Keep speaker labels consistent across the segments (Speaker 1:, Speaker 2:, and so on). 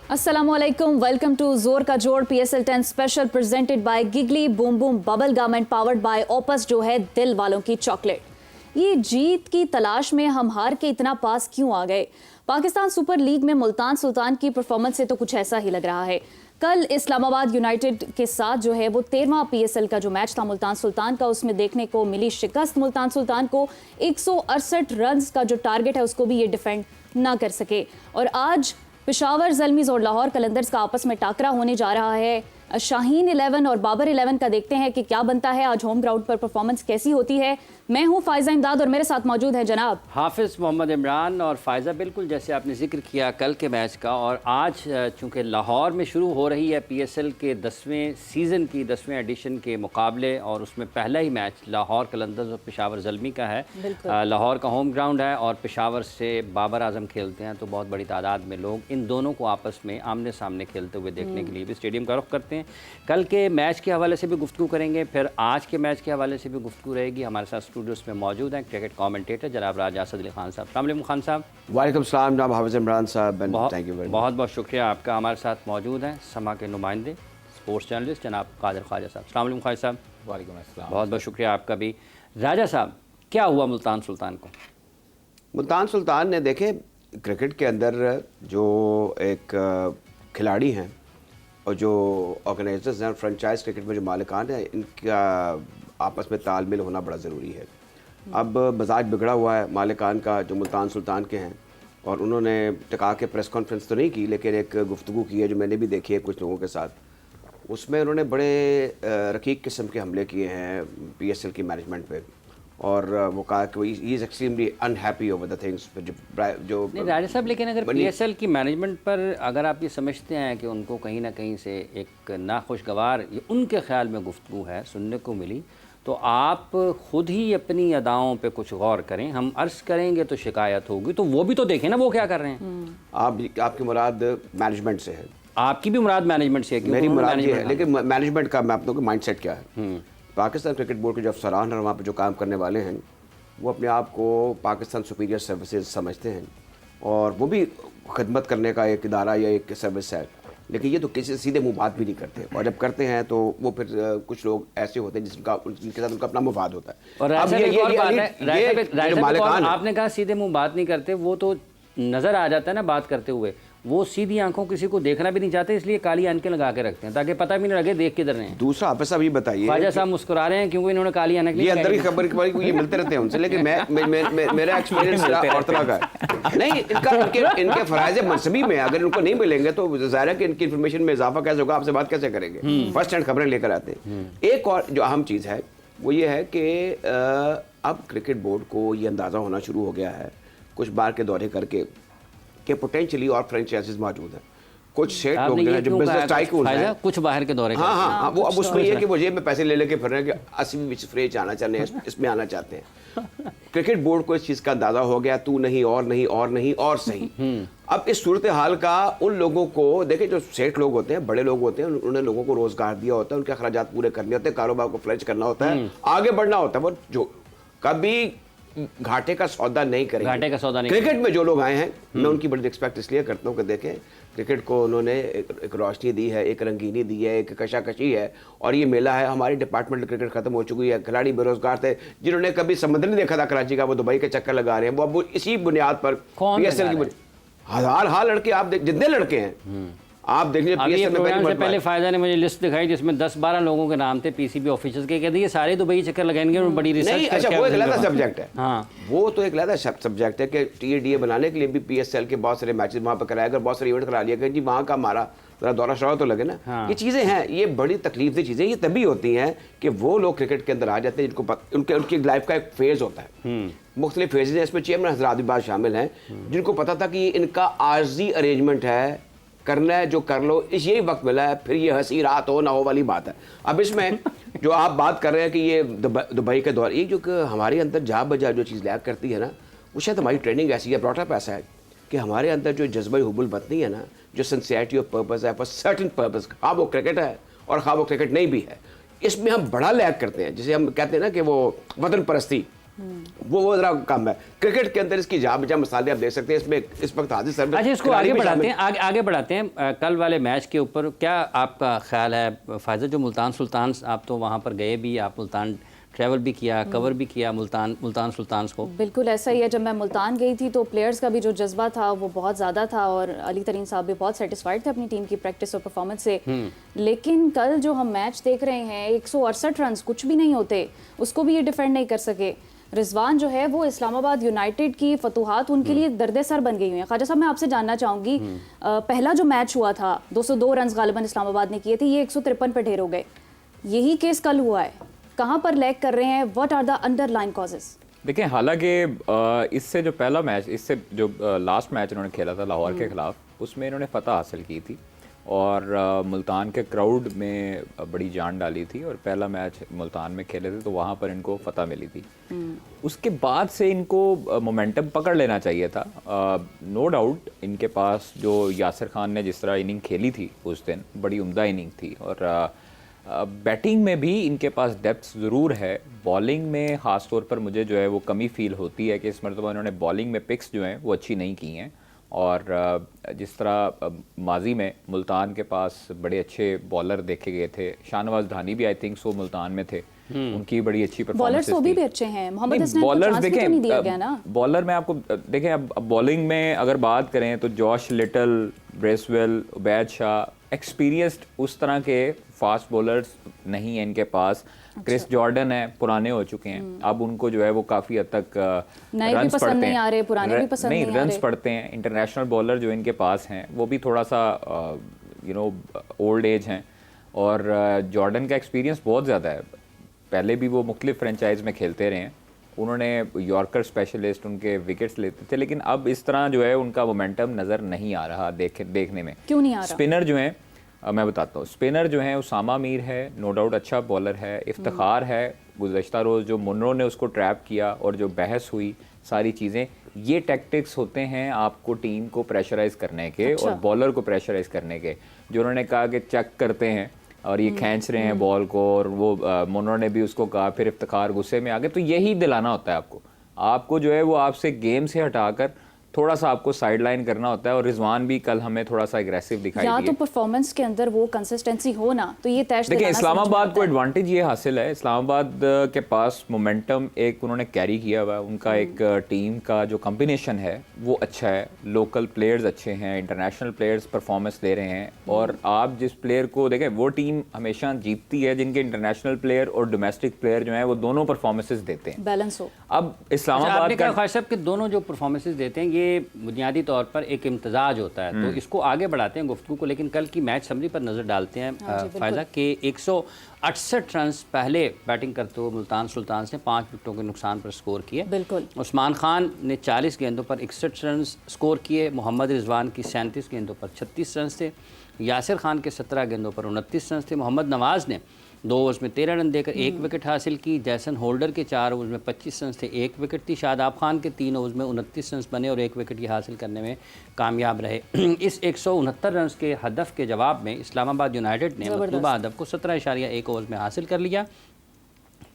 Speaker 1: Assalamualaikum. Welcome to जोर का जोड़ PSL 10 special presented by Gigly boom boom bubble gum and powered by Opus, जो है दिल वालों की चॉकलेट। ये जीत की तलाश में हम हार के इतना पास क्यों आ गए? पाकिस्तान सुपर लीग में मुल्तान सुल्तान की परफॉर्मेंस से तो कुछ ऐसा ही लग रहा है। कल इस्लामाबाद यूनाइटेड के साथ जो है वो 13वां PSL का जो मैच था मुल्तान सुल्तान का, उसमें देखने को मिली शिकस्त। मुल्तान सुल्तान को 168 रन का जो टारगेट है उसको भी ये डिफेंड ना कर सके। और आज पेशावर ज़ल्मीज़ और लाहौर कलंदर्स का आपस में टाकरा होने जा रहा है। शाहीन 11 और बाबर 11 का देखते हैं कि क्या बनता है, आज होम ग्राउंड पर परफॉर्मेंस कैसी होती है। मैं हूं फायजा इमदाद और मेरे साथ मौजूद है जनाब
Speaker 2: हाफिज़ मोहम्मद इमरान। और फायजा, बिल्कुल जैसे आपने जिक्र किया कल के मैच का, और आज चूँकि लाहौर में शुरू हो रही है PSL के 10वें सीज़न की 10वें एडिशन के मुकाबले, और उसमें पहला ही मैच लाहौर कलंदर्स और पेशावर ज़ल्मी का है। लाहौर का होम ग्राउंड है और पेशावर से बाबर आजम खेलते हैं, तो बहुत बड़ी तादाद में लोग इन दोनों को आपस में आमने सामने खेलते हुए देखने के लिए भी स्टेडियम का रुख करते हैं। कल के मैच के हवाले से भी गुफ्तगू करेंगे, फिर आज के मैच के हवाले से भी गुफ्तगू रहेगी। हमारे साथ स्टूडियोस में मौजूद हैं क्रिकेट कमेंटेटर जनाब राजा असद अली खान साहब। अस्सलाम वालेकुम खान साहब।
Speaker 3: वालेकुम सलाम जनाब हाफिज़ इमरान साहब, थैंक यू वेरी मच।
Speaker 2: बहुत बहुत शुक्रिया आपका। हमारे साथ मौजूद हैं समा के नुमाइंदे स्पोर्ट्स जर्नलिस्ट जनाब कादिर ख्वाजा साहब। अस्सलाम वालेकुम ख्वाजा साहब।
Speaker 4: वालेकुम अस्सलाम।
Speaker 2: बहुत बहुत शुक्रिया आपका भी। राजा साहब, क्या हुआ मुल्तान सुल्तान को?
Speaker 3: मुल्तान सुल्तान ने देखे क्रिकेट के अंदर जो एक खिलाड़ी हैं और जो ऑर्गेनाइजर्स हैं, फ्रेंचाइज क्रिकेट में जो मालिकान हैं, इनका आपस में तालमेल होना बड़ा ज़रूरी है। अब मजाज बिगड़ा हुआ है मालिकान का जो मुल्तान सुल्तान के हैं, और उन्होंने टिका के प्रेस कॉन्फ्रेंस तो नहीं की, लेकिन एक गुफ्तगू की है जो मैंने भी देखी है कुछ लोगों के साथ। उसमें उन्होंने बड़े रकीक किस्म के हमले किए हैं PSL की मैनेजमेंट पे, और वो कहा कि he is extremely unhappy over the things जो
Speaker 2: नहीं राजा साहब, लेकिन अगर PSL की मैनेजमेंट पर अगर आप ये समझते हैं कि उनको कहीं ना कहीं से एक नाखुशगवार ये उनके ख्याल में गुफ्तगू है सुनने को मिली, तो आप ख़ुद ही अपनी अदाओं पे कुछ गौर करें। हम अर्ज़ करेंगे तो शिकायत होगी, तो वो भी तो देखें ना वो क्या कर रहे हैं।
Speaker 3: आपकी मुराद मैनेजमेंट से है?
Speaker 2: आपकी भी मुराद मैनेजमेंट से है?
Speaker 3: मेरी मुराद ये है, लेकिन मैनेजमेंट का मैं आप लोगों का माइंड सेट क्या है। पाकिस्तान क्रिकेट बोर्ड के जो अफसरान और वहाँ पे जो काम करने वाले हैं, वो अपने आप को पाकिस्तान सुपीरियर सर्विसेज समझते हैं, और वो भी खिदमत करने का एक इदारा या एक सर्विस है, लेकिन ये तो किसी से सीधे मुँह बात भी नहीं करते, और जब करते हैं तो वो फिर कुछ लोग ऐसे होते हैं जिनके साथ उनका अपना मुफाद होता है।
Speaker 2: और
Speaker 3: अब
Speaker 2: ये मालिकान, आपने कहा सीधे मुँह बात नहीं करते, वो तो नज़र आ जाता है ना बात करते हुए। वो सीधी आंखों किसी को देखना भी नहीं चाहते, इसलिए काली आंखें लगा के रखते हैं ताकि पता भी नहीं लगे देख किधर रहे हैं।
Speaker 3: दूसरा आप साहब ये बताइए,
Speaker 2: ख्वाजा साहब मुस्कुरा रहे हैं क्योंकि इन्होंने काली आंखें,
Speaker 3: ये अंदर की खबर ये मिलते रहते हैं उनसे, लेकिन मेरा एक्सपीरियंस और तरह का है। नहीं, इनके फ़राइज़ मनसबी में अगर इनको नहीं मिलेंगे तो ज़ाहिर है कि इनकी इन्फॉर्मेशन में इजाफा कैसे होगा, आपसे बात कैसे करेंगे। फर्स्ट हैंड खबरें लेकर आते हैं। एक और जो अहम चीज़ है वो ये है कि अब क्रिकेट बोर्ड को ये अंदाज़ा होना शुरू हो गया है कुछ बार के दौरे करके कि पोटेंशियली और फ्रेंचाइजीज मौजूद हैं। कुछ सेठ लोग हैं जो बिजनेस टाइकून हैं,
Speaker 2: कुछ बाहर के दौरे।
Speaker 3: हाँ, वो अब उसमें ये कि वो जेब में पैसे ले लेके फिर रहे हैं कि 80 फ्रेज आना चाहते हैं, इसमें आना चाहते हैं। क्रिकेट बोर्ड को इस चीज़ का अंदाज़ा हो गया, तू नहीं और नहीं और नहीं और सही। अब इस सूरत हाल का उन लोगों को देखें जो सेठ लोग होते हैं, बड़े लोग होते हैं, उन्होंने लोगों को रोज़गार दिया होता है, उनके अखराजात पूरे करने होते हैं, कारोबार को फ्लच करना होता है, आगे बढ़ना होता है। वो जो कभी घाटे का सौदा नहीं करेंगे,
Speaker 2: घाटे का सौदा नहीं।
Speaker 3: क्रिकेट में जो लोग आए हैं, मैं उनकी बड़ी रिस्पेक्ट इसलिए करता हूँ कि देखें क्रिकेट को उन्होंने एक रोशनी दी है, एक रंगीनी दी है, एक कशाकशी है, और ये मेला है। हमारी डिपार्टमेंटल क्रिकेट खत्म हो चुकी है, खिलाड़ी बेरोजगार थे जिन्होंने कभी समंदर नहीं देखा था कराची का, वो दुबई के चक्कर लगा रहे हैं। वो अब इसी बुनियाद पर PSL की हजार लड़के, आप जितने लड़के हैं आप देख लीजिए।
Speaker 2: प्रोग्राम से पहले फायदा ने मुझे लिस्ट दिखाई जिसमें 10-12 लोगों के नाम थे PCB ऑफिसर्स के, कहते ये सारे दुबई चक्कर लगाएंगे और बड़ी रिसर्च।
Speaker 3: अच्छा, वो एक अलग सब्जेक्ट है।
Speaker 2: हाँ,
Speaker 3: वो तो एक अलग सब्जेक्ट है कि TADA बनाने के लिए भी PSL के बहुत सारे मैचेस वहाँ पर कराया, बहुत सारे इवेंट करा लिया कि जी वहाँ का हमारा जरा दौरा शौरा तो लगे ना।
Speaker 2: हाँ।
Speaker 3: ये चीज़ें हैं, ये बड़ी तकलीफ दी चीज़ें ये तभी होती हैं कि वो लोग क्रिकेट के अंदर आ जाते हैं जिनको उनकी लाइफ का एक फेज़ होता है, मुख्तलिफ फेजेज हैं। इसमें चेयरमैन हज़रात भी बात शामिल हैं जिनको पता था कि इनका आर्जी अरेंजमेंट है, करना है जो कर लो, इस यही वक्त मिला है, फिर ये हंसी रात हो ना हो वाली बात है। अब इसमें जो आप बात कर रहे हैं कि ये दुबई के दौर, ये जो कि हमारे अंदर जा बजा जो चीज़ लैक करती है ना, वो शायद हमारी ट्रेनिंग ऐसी है, ब्रॉटअप ऐसा है कि हमारे अंदर जो जज्बा हुबुल बतनी है ना, जो सिंसियरिटी ऑफ पर्पस है फॉर सर्टन पर्पस, खा वो क्रिकेट है और खा वो क्रिकेट नहीं भी है, इसमें हम बड़ा लैक करते हैं। जिसे हम कहते हैं ना कि वो वतन परस्ती, वो जरा कम है। क्रिकेट के अंदर इसकी जा बजा मसाले आप देख सकते हैं। इसमें इस वक्त हाजिर सर
Speaker 2: अच्छा, इसको आगे बढ़ाते हैं, आगे बढ़ाते हैं। कल वाले मैच के ऊपर क्या आपका ख्याल है फायजा? जो मुल्तान सुल्तान, आप तो वहाँ पर गए भी, आप मुल्तान ट्रैवल भी किया, कवर भी किया मुल्तान सुल्तान को।
Speaker 1: बिल्कुल ऐसा ही है। जब मैं मुल्तान गई थी तो प्लेयर्स का भी जो जज्बा था वो बहुत ज़्यादा था और अली तरीन साहब भी बहुत सेटिस्फाइड थे अपनी टीम की प्रैक्टिस और परफॉर्मेंस से। लेकिन कल जो हम मैच देख रहे हैं, 168 रन कुछ भी नहीं होते, उसको भी ये डिफेंड नहीं कर सके। रिजवान जो है वो इस्लामाबाद यूनाइटेड की फतूहात उनके लिए दर्द सर बन गई हुई हैं। ख्वाजा साहब, मैं आपसे जानना चाहूँगी, पहला जो मैच हुआ था 202 रन गालिबन इस्लामाबाद ने किए थे, ये 153 पर ढेर हो गए। यही केस कल हुआ है। कहाँ पर लैग कर रहे हैं? What are the underline causes?
Speaker 4: देखें, हालांकि इससे जो पहला मैच, इससे जो लास्ट मैच इन्होंने खेला था लाहौर के खिलाफ, उसमें इन्होंने फतह हासिल की थी और मुल्तान के क्राउड में बड़ी जान डाली थी और पहला मैच मुल्तान में खेले थे तो वहाँ पर इनको फतह मिली थी। उसके बाद से इनको मोमेंटम पकड़ लेना चाहिए था। नो डाउट इनके पास जो यासिर खान ने जिस तरह इनिंग खेली थी उस दिन, बड़ी उम्दा इनिंग थी और बैटिंग में भी इनके पास डेप्थ ज़रूर है। बॉलिंग में ख़ास तौर पर मुझे जो है वो कमी फ़ील होती है कि इस मरतबा इन्होंने बॉलिंग में पिक्स जो हैं वो अच्छी नहीं की हैं और जिस तरह माजी में मुल्तान के पास बड़े अच्छे बॉलर देखे गए थे, शाहनवाज धानी भी आई थिंक सो मुल्तान में थे, उनकी बड़ी अच्छी परफॉर्मेंस
Speaker 1: बॉलर्स भी अच्छे हैं। मोहम्मद हसनैन को चांस भी तो नहीं दिया गया ना।
Speaker 4: बॉलर में आपको देखें, अब बॉलिंग में अगर बात करें तो Josh little, Bracewell, Ubaid Shah, experienced उस तरह के फास्ट बॉलर्स नहीं है इनके पास। क्रिस जॉर्डन है, पुराने हो चुके हैं, अब उनको जो है वो काफ़ी हद तक
Speaker 1: नए भी पसंद नहीं आ रहे, पुराने भी पसंद नहीं आ रहे,
Speaker 4: रन्स पड़ते हैं। इंटरनेशनल बॉलर जो इनके पास हैं वो भी थोड़ा सा ओल्ड एज हैं और जॉर्डन का एक्सपीरियंस बहुत ज़्यादा है। पहले भी वो मुख्तलिफ फ्रेंचाइज में खेलते रहे हैं, उन्होंने यॉर्कर स्पेशलिस्ट उनके विकेट्स लेते थे, लेकिन अब इस तरह जो है उनका मोमेंटम नज़र नहीं आ रहा देखने में।
Speaker 1: क्यों नहीं आ रहा?
Speaker 4: स्पिनर जो हैं, मैं बताता हूँ, स्पिनर जो हैं उसामा मीर है, नो डाउट अच्छा बॉलर है। इफ्तिखार है, गुज़श्ता रोज़ जो मुनरो ने उसको ट्रैप किया और जो बहस हुई, सारी चीज़ें, ये टैक्टिक्स होते हैं आपको टीम को प्रेशराइज करने के और बॉलर को प्रेशराइज करने के। जो उन्होंने कहा कि चेक करते हैं और ये खींच रहे हैं बॉल को, और वो मुनरो ने भी उसको कहा, फिर इफ्तिखार गुस्से में आ गए। तो यही दिलाना होता है आपको जो है वो आपसे गेम से हटाकर थोड़ा सा आपको साइड लाइन करना होता है। और रिजवान भी कल हमें थोड़ा सा एग्रेसिव दिखाई दिया।
Speaker 1: या तो परफॉर्मेंस के अंदर वो कंसिस्टेंसी हो ना, तो ये तय।
Speaker 4: देखिए, इस्लामाबाद को एडवांटेज ये हासिल है, इस्लामाबाद के पास मोमेंटम एक उन्होंने कैरी किया हुआ है। उनका एक टीम का जो कॉम्बिनेशन है वो अच्छा है, लोकल प्लेयर्स अच्छे हैं, इंटरनेशनल प्लेयर्स परफॉर्मेंस दे रहे हैं। और आप जिस प्लेयर को देखें, वो टीम हमेशा जीतती है जिनके इंटरनेशनल प्लेयर और डोमेस्टिक प्लेयर जो हैं वो दोनों परफॉर्मेंसेज देते हैं,
Speaker 1: बैलेंस हो।
Speaker 4: अब इस्लामाबाद का
Speaker 2: ख्वाजा साहब के दोनों जो परफॉर्मेंसेज देते हैं ये बुनियादी तौर पर एक इम्तजाज होता है। तो इसको आगे बढ़ाते हैं गुफ्तगू को, लेकिन कल की मैच समरी पर नज़र डालते हैं। फायदा के 168 रन पहले बैटिंग करते हुए मुल्तान सुल्तान ने 5 विकेटों के नुकसान पर स्कोर किए।
Speaker 1: बिल्कुल।
Speaker 2: उस्मान खान ने 40 गेंदों पर 61 रन स्कोर किए। मोहम्मद रिजवान की 37 गेंदों पर 36 रन थे। यासिर खान के 17 गेंदों पर 29 रन थे। मोहम्मद नवाज़ ने 2 ओवर्स में 13 रन देकर 1 विकेट हासिल की। जैसन होल्डर के 4 ओवर्स में 25 रन थे, 1 विकेट थी। शादाब खान के 3 ओवर्स में 29 रन बने और 1 विकेट ये हासिल करने में कामयाब रहे। इस 169 रन के हदफ के जवाब में इस्लामाबाद यूनाइटेड ने मतलूबा हदफ को 17.1 ओवर्स में हासिल कर लिया,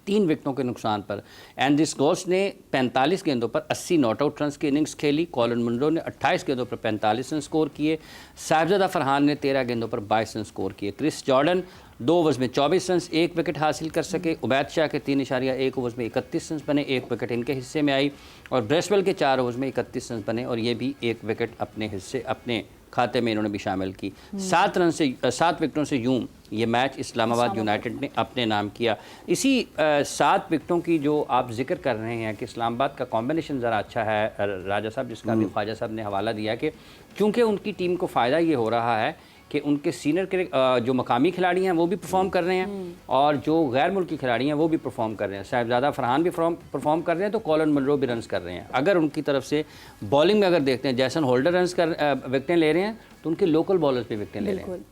Speaker 2: 3 विकेटों के नुकसान पर। एंड्रिस गोस ने 45 गेंदों पर 80 नॉट आउट रन की इनिंग्स खेली। कॉलिन मुनरो ने 28 गेंदों पर 45 रन स्कोर किए। साहिबजादा फरहान ने 13 गेंदों पर 22 रन स्कोर किए। क्रिस जॉर्डन 2 ओवर्स में 24 रन, 1 विकेट हासिल कर सके। उबैद शाह के 3.1 ओवर्स में 31 रन बने, 1 विकेट इनके हिस्से में आई। और ब्रेसवेल के 4 ओवर्स में 31 रन बने और ये भी 1 विकेट अपने हिस्से अपने खाते में इन्होंने भी शामिल की। 7 विकेटों से यूं ये मैच इस्लामाबाद यूनाइटेड ने अपने नाम किया। इसी 7 विकेटों की जो आप जिक्र कर रहे हैं कि इस्लामाबाद का कॉम्बिनेशन ज़रा अच्छा है राजा साहब, जिसका भी ख्वाजा साहब ने हवाला दिया कि चूँकि उनकी टीम को फ़ायदा ये हो रहा है कि उनके सीनियर के जो मकामी खिलाड़ी हैं वो भी परफॉर्म कर रहे हैं और जो गैर मुल्की खिलाड़ी हैं वो भी परफॉर्म कर रहे हैं। साहिबजादा फरहान भी परफॉर्म कर रहे हैं तो कॉलिन मुनरो भी रन्स कर रहे हैं। अगर उनकी तरफ से बॉलिंग में अगर देखते हैं, जैसन होल्डर विकेटें ले रहे हैं तो उनके लोकल बॉलर्स भी विकेटें ले रहे हैं।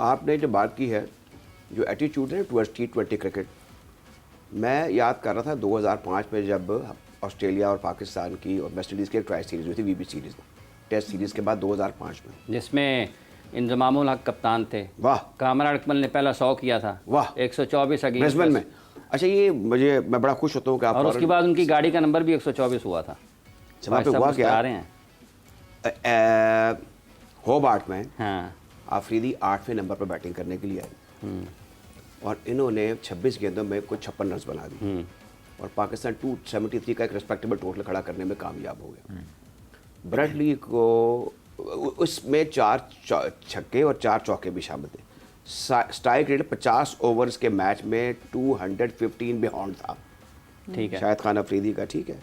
Speaker 3: आपने जो बात की है, जो एटीट्यूड है टुवर्ड्स T20 क्रिकेट, मैं याद कर रहा था 2005 में जब ऑस्ट्रेलिया और पाकिस्तान की और वेस्ट इंडीज़ की एक ट्राई सीरीज़ हुई थी, वीबी सीरीज़ में, टेस्ट सीरीज़ के बाद 2005 में,
Speaker 2: जिसमें इंजमामुल हक कप्तान थे।
Speaker 3: वाह।
Speaker 2: कामरान अकमल ने पहला 100 किया था।
Speaker 3: वाह।
Speaker 2: 124
Speaker 3: ब्रिस्बेन में अच्छा, ये मैं बड़ा खुश होता हूँ कि आप
Speaker 2: और उसके बाद उनकी गाड़ी का नंबर भी 124 हुआ था।
Speaker 3: वहाँ पे हुआ क्या,
Speaker 2: आ रहे हैं
Speaker 3: होबार्ट में
Speaker 2: हाँ।
Speaker 3: आफरीदी 8वें नंबर पर बैटिंग करने के लिए आए और इन्होंने 26 गेंदों में कुछ 56 रन बना दी और पाकिस्तान 273 का एक रिस्पेक्टेबल टोटल खड़ा करने में कामयाब हो गया। ब्रेट ली को उसमें 4 छक्के और 4 चौके भी शामिल थे। स्ट्राइक रेट 50 ओवर्स के मैच में 215 बिहाउंड था,
Speaker 2: ठीक है,
Speaker 3: शाहिद खान अफरीदी का, ठीक है।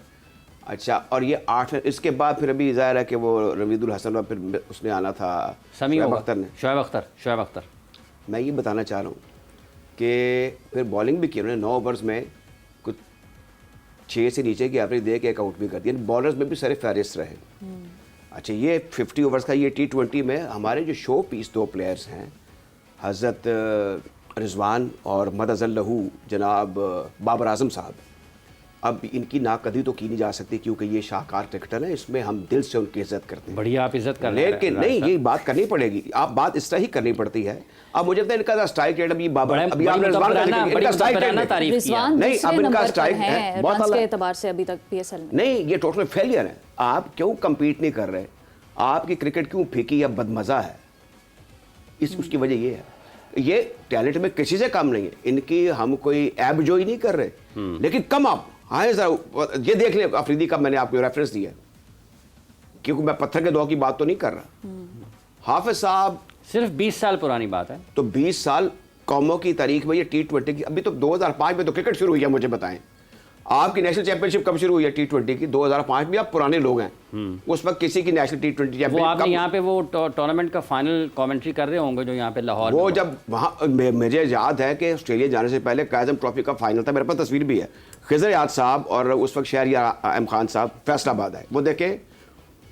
Speaker 3: अच्छा, और ये 8 इसके बाद फिर अभी ज़ाहिर है कि वो रवीदुल हसन और फिर उसने आना था
Speaker 2: शोएब
Speaker 3: अख्तर ने,
Speaker 2: शोएब अख्तर।
Speaker 3: मैं ये बताना चाह रहा हूँ कि फिर बॉलिंग भी की उन्होंने 9 ओवर्स में कुछ 6 से नीचे की एवरेज दे के एक आउट भी कर दिया। बॉलर्स में भी सारे फहरिस्त रहे। अच्छा, ये 50 ओवर्स का ये T20 में हमारे जो शो पीस 2 प्लेयर्स हैं, हज़रत रिजवान और मदअज़ल लहू जनाब बाबर आजम साहब, अब इनकी नाकदी तो की नहीं जा सकती क्योंकि ये शाहकार क्रिकेटर हैं, इसमें हम दिल से उनकी इज्जत करते हैं।
Speaker 2: बढ़िया, आप इज्जत कर रहे हैं।
Speaker 3: लेकिन नहीं, ये बात करनी पड़ेगी, आप बात इस तरह ही करनी पड़ती है। अब मुझे लगता है इनका स्ट्राइक रेट अभी बाबर, अभी आपने रिजवान का जिक्र, इनका स्ट्राइक रेट
Speaker 1: रिजवान
Speaker 3: नहीं, अब इनका स्ट्राइक
Speaker 1: है
Speaker 3: बहुत
Speaker 1: रन्स
Speaker 3: आला
Speaker 1: के एतबार से अभी तक पीएसएल में
Speaker 3: नहीं, ये टोटल फेलियर है। आप क्यों compete नहीं कर रहे, आपकी क्रिकेट क्यों फीकी या बदमजा है, उसकी वजह ये है। ये टैलेंट में किसी से कम नहीं है, इनकी हम कोई ऐब जो ही नहीं कर रहे, लेकिन कम आप हाँ सर, ये देख ले अफरीदी का मैंने आपको रेफरेंस दिया क्योंकि मैं पत्थर के दौर की बात तो नहीं कर रहा। हाफिज साहब
Speaker 2: सिर्फ 20 साल पुरानी बात है,
Speaker 3: तो 20 साल कौमों की तारीख में ये T20 की, अभी तो 2005 में तो क्रिकेट शुरू हुई है। मुझे बताएं आपकी नेशनल चैंपियनशिप कब शुरू हुई है T20 की? 2005 में। आप पुराने लोग हैं, उस वक्त किसी की नेशनल T20
Speaker 2: वो
Speaker 3: चैंपियनशिप
Speaker 2: आपने यहाँ पे वो टूर्नामेंट का फाइनल कमेंट्री कर रहे होंगे जो यहाँ पे लाहौर
Speaker 3: वो
Speaker 2: में
Speaker 3: जब वहाँ मुझे याद है कि ऑस्ट्रेलिया जाने से पहले कायज़म ट्रॉफी का फाइनल था, मेरे पास तस्वीर भी है। खिज़र याद साहब और उस वक्त शहरयार एम खान साहब फैसलाबाद आए, वो देखें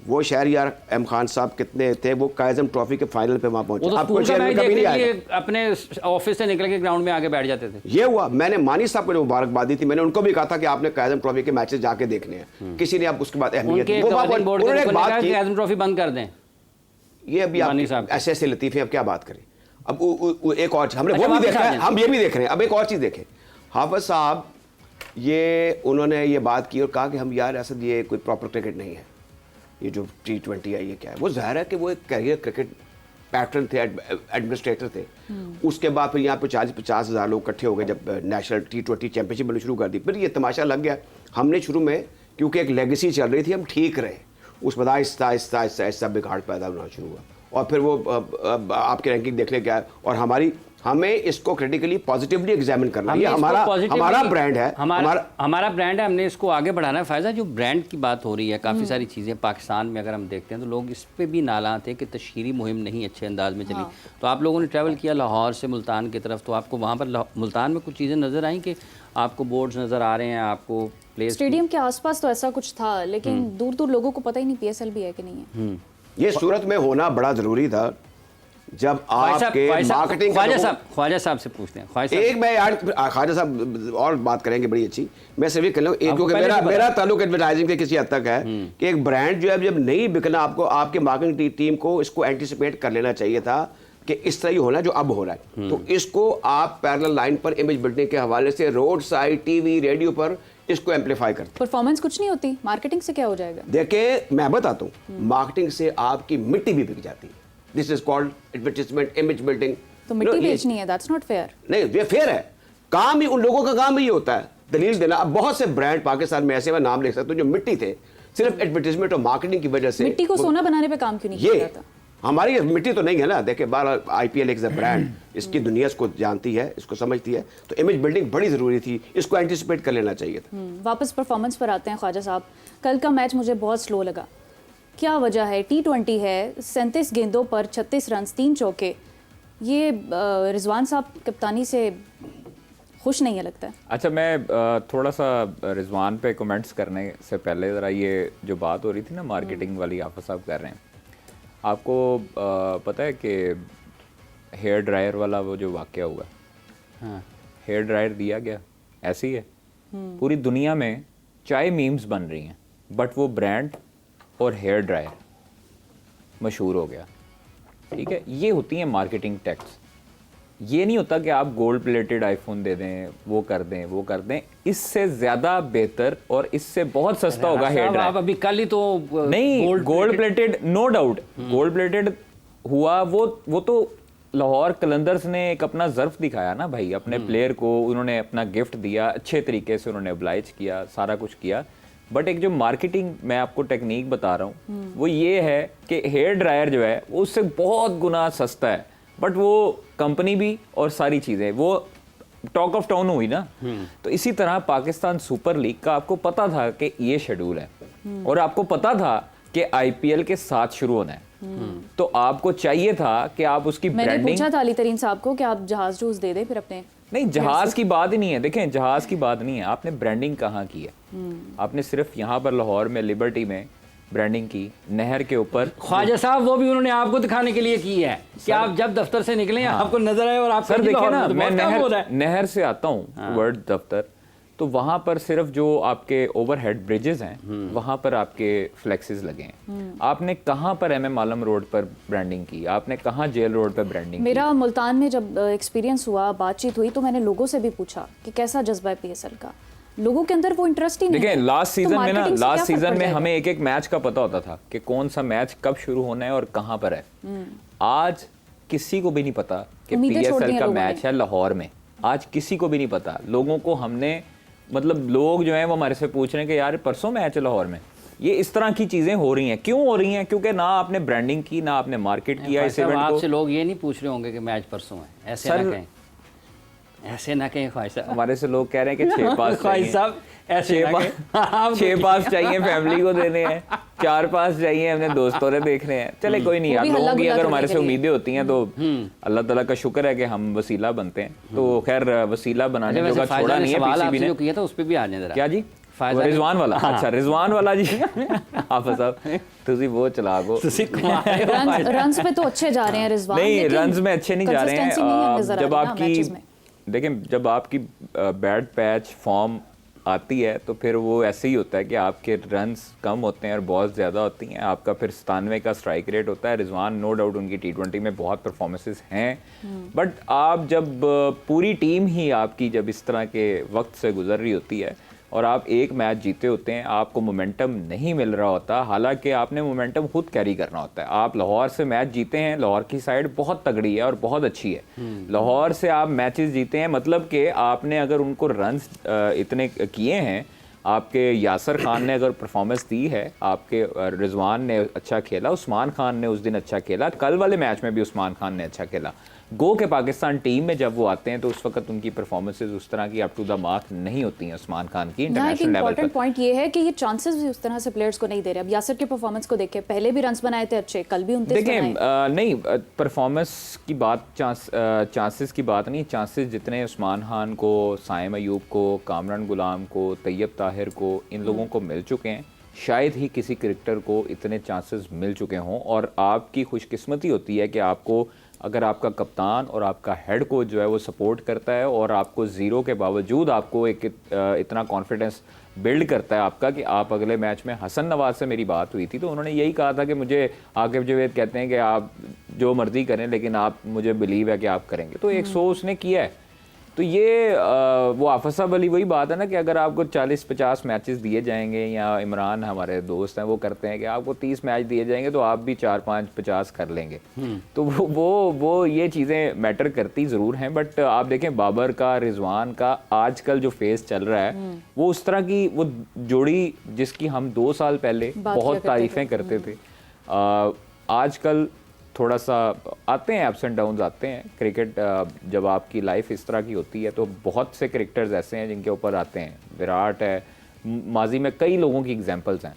Speaker 3: वो शहरयार एम खान साहब कितने थे, वो कायज़म ट्रॉफी के फाइनल पे वहाँ पहुंचे।
Speaker 2: वो तो
Speaker 3: आपको
Speaker 2: स्कूल का मैच
Speaker 3: कभी नहीं
Speaker 2: देखने के
Speaker 3: आएगा।
Speaker 2: लिए अपने ऑफिस से निकल के ग्राउंड में आगे बैठ जाते थे।
Speaker 3: ये हुआ, मैंने मानी साहब को जो मुबारकबाद दी थी, मैंने उनको भी कहा था कि आपने कायज़म ट्रॉफी के मैचेस जाके देखने हैं। किसी ने आप उसके बाद अहमियत
Speaker 2: उनके गवर्निंग बोर्ड
Speaker 3: उन्होंने
Speaker 2: के
Speaker 3: एक बात की,
Speaker 2: कायज़म ट्रॉफी बंद कर दें।
Speaker 3: ये अभी
Speaker 2: मानी
Speaker 3: आप
Speaker 2: साहब
Speaker 3: ऐसे ऐसे लतीफ़े अब क्या बात करें। अब एक और हमने
Speaker 2: अच्छा,
Speaker 3: वो भी
Speaker 2: वापस
Speaker 3: देखा
Speaker 2: आ
Speaker 3: है,
Speaker 2: जाएं।
Speaker 3: हम ये भी देख रहे हैं। अब एक और चीज़ देखें, हाफिज साहब ये उन्होंने ये बात की और कहा कि हम यार ऐसा ये कोई प्रॉपर क्रिकेट नहीं है, ये जो T20 है ये क्या है। वो ज़ाहिर है कि वो एक कैरियर क्रिकेट पैटर्न थे, एडमिनिस्ट्रेटर थे। उसके बाद फिर यहाँ पे 40-50 हज़ार लोग इकट्ठे हो गए जब नेशनल T20 चैंपियनशिप बननी शुरू कर दी। फिर ये तमाशा लग गया। हमने शुरू में क्योंकि एक लेगेसी चल रही थी, हम ठीक रहे, उस बाद आहिस्ता आहिस्ता आहिस्ता आहिस्ता बिगाड़ पैदा होना शुरू हुआ और फिर वो आपकी रैंकिंग देखने क्या है। और हमें इसको क्रिटिकली पॉजिटिवली एग्जामिन करना है। ये हमारा ब्रांड है,
Speaker 2: हमारा ब्रांड है, हमने इसको आगे बढ़ाना है। फायदा जो ब्रांड की बात हो रही है, काफ़ी सारी चीज़ें पाकिस्तान में अगर हम देखते हैं तो लोग इस पे भी नाला थे कि तशहीरी मुहिम नहीं अच्छे अंदाज में चली। तो आप लोगों ने ट्रैवल किया लाहौर से मुल्तान की तरफ, तो आपको वहाँ पर मुल्तान में कुछ चीज़ें नज़र आई कि आपको बोर्ड्स नज़र आ रहे हैं, आपको प्लेस
Speaker 1: स्टेडियम के आसपास तो ऐसा कुछ था, लेकिन दूर दूर लोगों को पता ही नहीं पीएसएल भी है कि नहीं है।
Speaker 3: ये सूरत में होना बड़ा ज़रूरी था जब आपके मार्केटिंग।
Speaker 2: ख्वाजा साहब से पूछते हैं।
Speaker 3: एक मैं यार ख्वाजा साहब और बात करेंगे बड़ी अच्छी, मैं सिर्फ ये कर लूँ एक, क्योंकि मेरा ताल्लुक एडवर्टाइजिंग से किसी हद तक है कि एक ब्रांड जो है जब नहीं बिकना, आपको आपके मार्केटिंग टीम को इसको एंटिसिपेट कर लेना चाहिए था कि इस तरह ही होना जो अब हो रहा है। तो इसको आप पैरेलल लाइन पर इमेज बिल्डिंग के हवाले से रोड साइड, टीवी, रेडियो पर इसको एम्पलीफाई करते।
Speaker 1: परफॉर्मेंस कुछ नहीं होती, मार्केटिंग से क्या हो जाएगा?
Speaker 3: देखिए मैं बताता हूँ, मार्केटिंग से आपकी मिट्टी भी बिक जाती है। This is called advertisement, image building.
Speaker 1: तो मिट्टी बेचनी है, दैट्स नॉट फेयर।
Speaker 3: नहीं, ये फेयर है, काम ही उन लोगों का काम ही होता है दलील देना। अब बहुत से ब्रांड पाकिस्तान में ऐसे मैं नाम ले सकता हूँ जो मिट्टी थे, सिर्फ एडवर्टाइजमेंट और मार्केटिंग की वजह से।
Speaker 1: मिट्टी को सोना बनाने पे काम क्यों नहीं किया जाता?
Speaker 3: हमारी मिट्टी तो नहीं है ना। देखिए 12 IPL एक ब्रांड, इसकी दुनिया इसको जानती है, इसको समझती है, तो इमेज बिल्डिंग बड़ी ज़रूरी थी, इसको एंटिसिपेट कर लेना चाहिए था।
Speaker 1: वापस परफॉर्मेंस पर आते हैं ख्वाजा साहब। कल का मैच मुझे बहुत स्लो लगा, क्या वजह है? T20 है, 37 गेंदों पर 36 रन, 3 चौके। ये रिजवान साहब कप्तानी से खुश नहीं है लगता है।
Speaker 4: अच्छा, मैं थोड़ा सा रिजवान पे कमेंट्स करने से पहले ज़रा ये जो बात हो रही थी ना मार्केटिंग वाली, हाफिज साहब कर रहे हैं, आपको पता है कि हेयर ड्रायर वाला वो जो वाक़या हुआ,
Speaker 2: हाँ,
Speaker 4: हेयर ड्रायर दिया गया, ऐसे ही है। पूरी दुनिया में चाय मीम्स बन रही हैं, बट वो ब्रांड और हेयर ड्रायर मशहूर हो गया। ठीक है, ये होती हैं मार्केटिंग टैक्स। ये नहीं होता कि आप गोल्ड प्लेटेड आईफोन दे दें, वो कर दें, वो कर दें। इससे ज्यादा बेहतर और इससे बहुत सस्ता होगा हेयर ड्रायर।
Speaker 2: आप अभी कल ही तो
Speaker 4: नहीं, gold plated no doubt, gold plated हुआ वो तो लाहौर कलंदर्स ने एक अपना ज़र्फ दिखाया ना भाई, अपने प्लेयर को उन्होंने अपना गिफ्ट दिया, अच्छे तरीके से उन्होंने ओब्लाइज किया, सारा कुछ किया। बट एक जो मार्केटिंग मैं आपको टेक्निक बता रहा हूँ वो ये है कि हेयर ड्रायर जो है वो उससे बहुत गुना सस्ता है, बट वो कंपनी भी और सारी चीज़ें वो टॉक ऑफ टाउन हुई ना। तो इसी तरह पाकिस्तान सुपर लीग का आपको पता था कि ये शेड्यूल है और आपको पता था कि आईपीएल के साथ शुरू होना है, तो आपको चाहिए था कि आप उसकी
Speaker 1: मैंने
Speaker 4: ब्रांडिंग।
Speaker 1: पूछा था अली तरीन साहब को कि आप जहाज जूस दे दें फिर अपने।
Speaker 4: नहीं, जहाज की बात ही नहीं है, देखें जहाज की बात नहीं है, आपने ब्रांडिंग कहाँ की है? आपने सिर्फ यहाँ पर लाहौर में लिबर्टी में ब्रांडिंग की, नहर के ऊपर।
Speaker 2: ख्वाजा साहब वो भी उन्होंने आपको दिखाने के लिए की है कि आप जब दफ्तर से निकले आपको नजर आए और आप
Speaker 4: सर देखिए ना,
Speaker 2: तो
Speaker 4: मैं
Speaker 2: बहुत काम हो रहा है।
Speaker 4: नहर से आता हूँ वर्ड दफ्तर, तो वहां पर सिर्फ जो आपके ओवरहेड ब्रिजेस हैं वहां पर आपके फ्लेक्सेस लगे हैं। आपने कहां पर एमएम आलम रोड पर ब्रांडिंग की? आपने कहां जेल रोड पर ब्रांडिंग की?
Speaker 1: मेरा मुल्तान में जब एक्सपीरियंस हुआ, बातचीत हुई, तो मैंने लोगों से भी पूछा कि कैसा जज्बा है पीएसएल का। लोगों के अंदर वो इंटरेस्ट ही नहीं
Speaker 4: देखिए
Speaker 1: है।
Speaker 4: लास्ट सीजन में ना,
Speaker 1: marketing से
Speaker 4: लास्ट
Speaker 1: क्या फर्क
Speaker 4: सीजन
Speaker 1: पड़
Speaker 4: में
Speaker 1: जाएगा?
Speaker 4: हमें एक एक मैच का पता होता था कि कौन सा मैच कब शुरू होना है और कहां पर है। आज किसी को भी नहीं पता कि
Speaker 1: उम्मीदें छोड़ दी
Speaker 4: पीएसएल
Speaker 1: हैं
Speaker 4: का
Speaker 1: लोगों
Speaker 4: मैच
Speaker 1: ने।
Speaker 4: है लाहौर में। आज किसी को भी नहीं पता। लोगों को हमने मतलब लोग जो हैं वो हमारे से पूछ रहे हैं कि यार परसों मैच है लाहौर में। ये इस तरह की चीजें हो रही हैं। क्यों हो रही हैं? क्योंकि ना आपने ब्रांडिंग की, ना आपने मार्केट किया इस इवेंट को।
Speaker 2: आपसे लोग ये नहीं पूछ रहे होंगे कि मैच परसों है, ऐसे ना कहें, ऐसे ना कहें ख्वाहिश साहब।
Speaker 4: हमारे से लोग कह रहे हैं कि 6 पास
Speaker 2: ख्वाहिश साहब ऐसे ना कहें।
Speaker 4: 6 पास चाहिए, फैमिली को देने हैं, 4 पास चाहिए, अपने दोस्तों ने देखने हैं। चले कोई नहीं,
Speaker 1: वो
Speaker 4: आप
Speaker 1: भी
Speaker 4: लोगों
Speaker 1: हल्ला
Speaker 4: की
Speaker 1: गुल्ला
Speaker 4: अगर
Speaker 1: करने
Speaker 4: हमारे
Speaker 1: के
Speaker 4: से
Speaker 1: लिए।
Speaker 4: उम्मीदें होती हैं तो अल्लाह ताला का शुक्र है कि हम वसीला बनते हैं। तो खैर वसीला बनाने
Speaker 2: वैसे
Speaker 4: जोगा
Speaker 2: फायजा
Speaker 4: छोड़ा
Speaker 2: ने
Speaker 4: नहीं है
Speaker 2: सवाल
Speaker 4: पीसीबी
Speaker 2: आपसे
Speaker 4: ने।
Speaker 2: जो किया था उस पे भी आ जाए जरा।
Speaker 4: क्या जी?
Speaker 2: फायजा ने-
Speaker 4: रिजवान वाला?
Speaker 2: हाँ।
Speaker 4: अच्छा रिजवान वाला जी। आप साहब तुसी वो चला गो।
Speaker 1: रन्स पे तो अच्छे जा रहे हैं रिजवान,
Speaker 4: नहीं,
Speaker 1: लेकिन
Speaker 4: रन्स में अच्छे नहीं जा रहे हैं।
Speaker 1: consistency नहीं नजर आ
Speaker 4: जब
Speaker 1: रही ना
Speaker 4: आपकी
Speaker 1: matches में।
Speaker 4: देखें, जब आपकी बैड पैच फॉर्म आती है तो फिर वो ऐसे ही होता है कि आपके रन्स कम होते हैं और बहुत ज़्यादा होती हैं। आपका फिर 97 का स्ट्राइक रेट होता है। रिजवान नो डाउट उनकी T20 में बहुत परफॉर्मेंसेस हैं, बट आप जब पूरी टीम ही आपकी जब इस तरह के वक्त से गुजर रही होती है और आप एक मैच जीते होते हैं, आपको मोमेंटम नहीं मिल रहा होता, हालांकि आपने मोमेंटम खुद कैरी करना होता है। आप लाहौर से मैच जीते हैं, लाहौर की साइड बहुत तगड़ी है और बहुत अच्छी है। लाहौर से आप मैचेस जीते हैं, मतलब कि आपने अगर उनको रन्स इतने किए हैं, आपके यासर खान ने अगर परफॉर्मेंस दी है, आपके रिजवान ने अच्छा खेला, उस्मान खान ने उस दिन अच्छा खेला, कल वाले मैच में भी उस्मान खान ने अच्छा खेला। गो के पाकिस्तान टीम में जब वो आते हैं तो उस वक्त उनकी परफॉर्मेंसेस उस तरह की अप टू द मार्क नहीं होती हैं उस्मान खान की
Speaker 1: यहाँ एक
Speaker 4: इंटरनेशनल लेवल
Speaker 1: इम्पोर्टेंट
Speaker 4: पर।
Speaker 1: पॉइंट ये है कि ये चांसेस भी उस तरह से प्लेयर्स को नहीं दे रहे। अब यासिर के परफॉर्मेंस को देखें, पहले भी रन्स बनाए थे अच्छे, कल भी 29
Speaker 4: देखें
Speaker 1: बनाए।
Speaker 4: नहीं, परफॉर्मेंस की बात, चांसेस की बात नहीं। चांसेस जितने उस्मान खान को, साइम अयूब को, कामरान गुलाम को, तैयब ताहिर को, इन लोगों को मिल चुके हैं, शायद ही किसी क्रिकेटर को इतने चांसेस मिल चुके हों। और आपकी खुशकिस्मती होती है कि आपको अगर आपका कप्तान और आपका हेड कोच जो है वो सपोर्ट करता है और आपको ज़ीरो के बावजूद आपको एक इतना कॉन्फिडेंस बिल्ड करता है आपका कि आप अगले मैच में। हसन नवाज से मेरी बात हुई थी तो उन्होंने यही कहा था कि मुझे आकिब जवेद कहते हैं कि आप जो मर्जी करें लेकिन आप, मुझे बिलीव है कि आप करेंगे। तो 100 उसने किया है। तो ये वो आफत साहब वाली वही बात है ना कि अगर आपको 40-50 मैचेस दिए जाएंगे, या इमरान हमारे दोस्त हैं वो करते हैं कि आपको 30 मैच दिए जाएंगे तो आप भी 4-5-50 कर लेंगे। तो वो ये चीज़ें मैटर करती ज़रूर हैं। बट आप देखें बाबर का, रिजवान का आजकल जो फेस चल रहा है वो उस तरह की वो जोड़ी जिसकी हम 2 साल पहले बहुत तारीफ़ें करते थे, आजकल थोड़ा सा आते हैं, अप्स एंड डाउन्स आते हैं। क्रिकेट जब आपकी लाइफ इस तरह की होती है तो बहुत से क्रिकेटर्स ऐसे हैं जिनके ऊपर आते हैं। विराट है, माजी में कई लोगों की एग्जांपल्स हैं,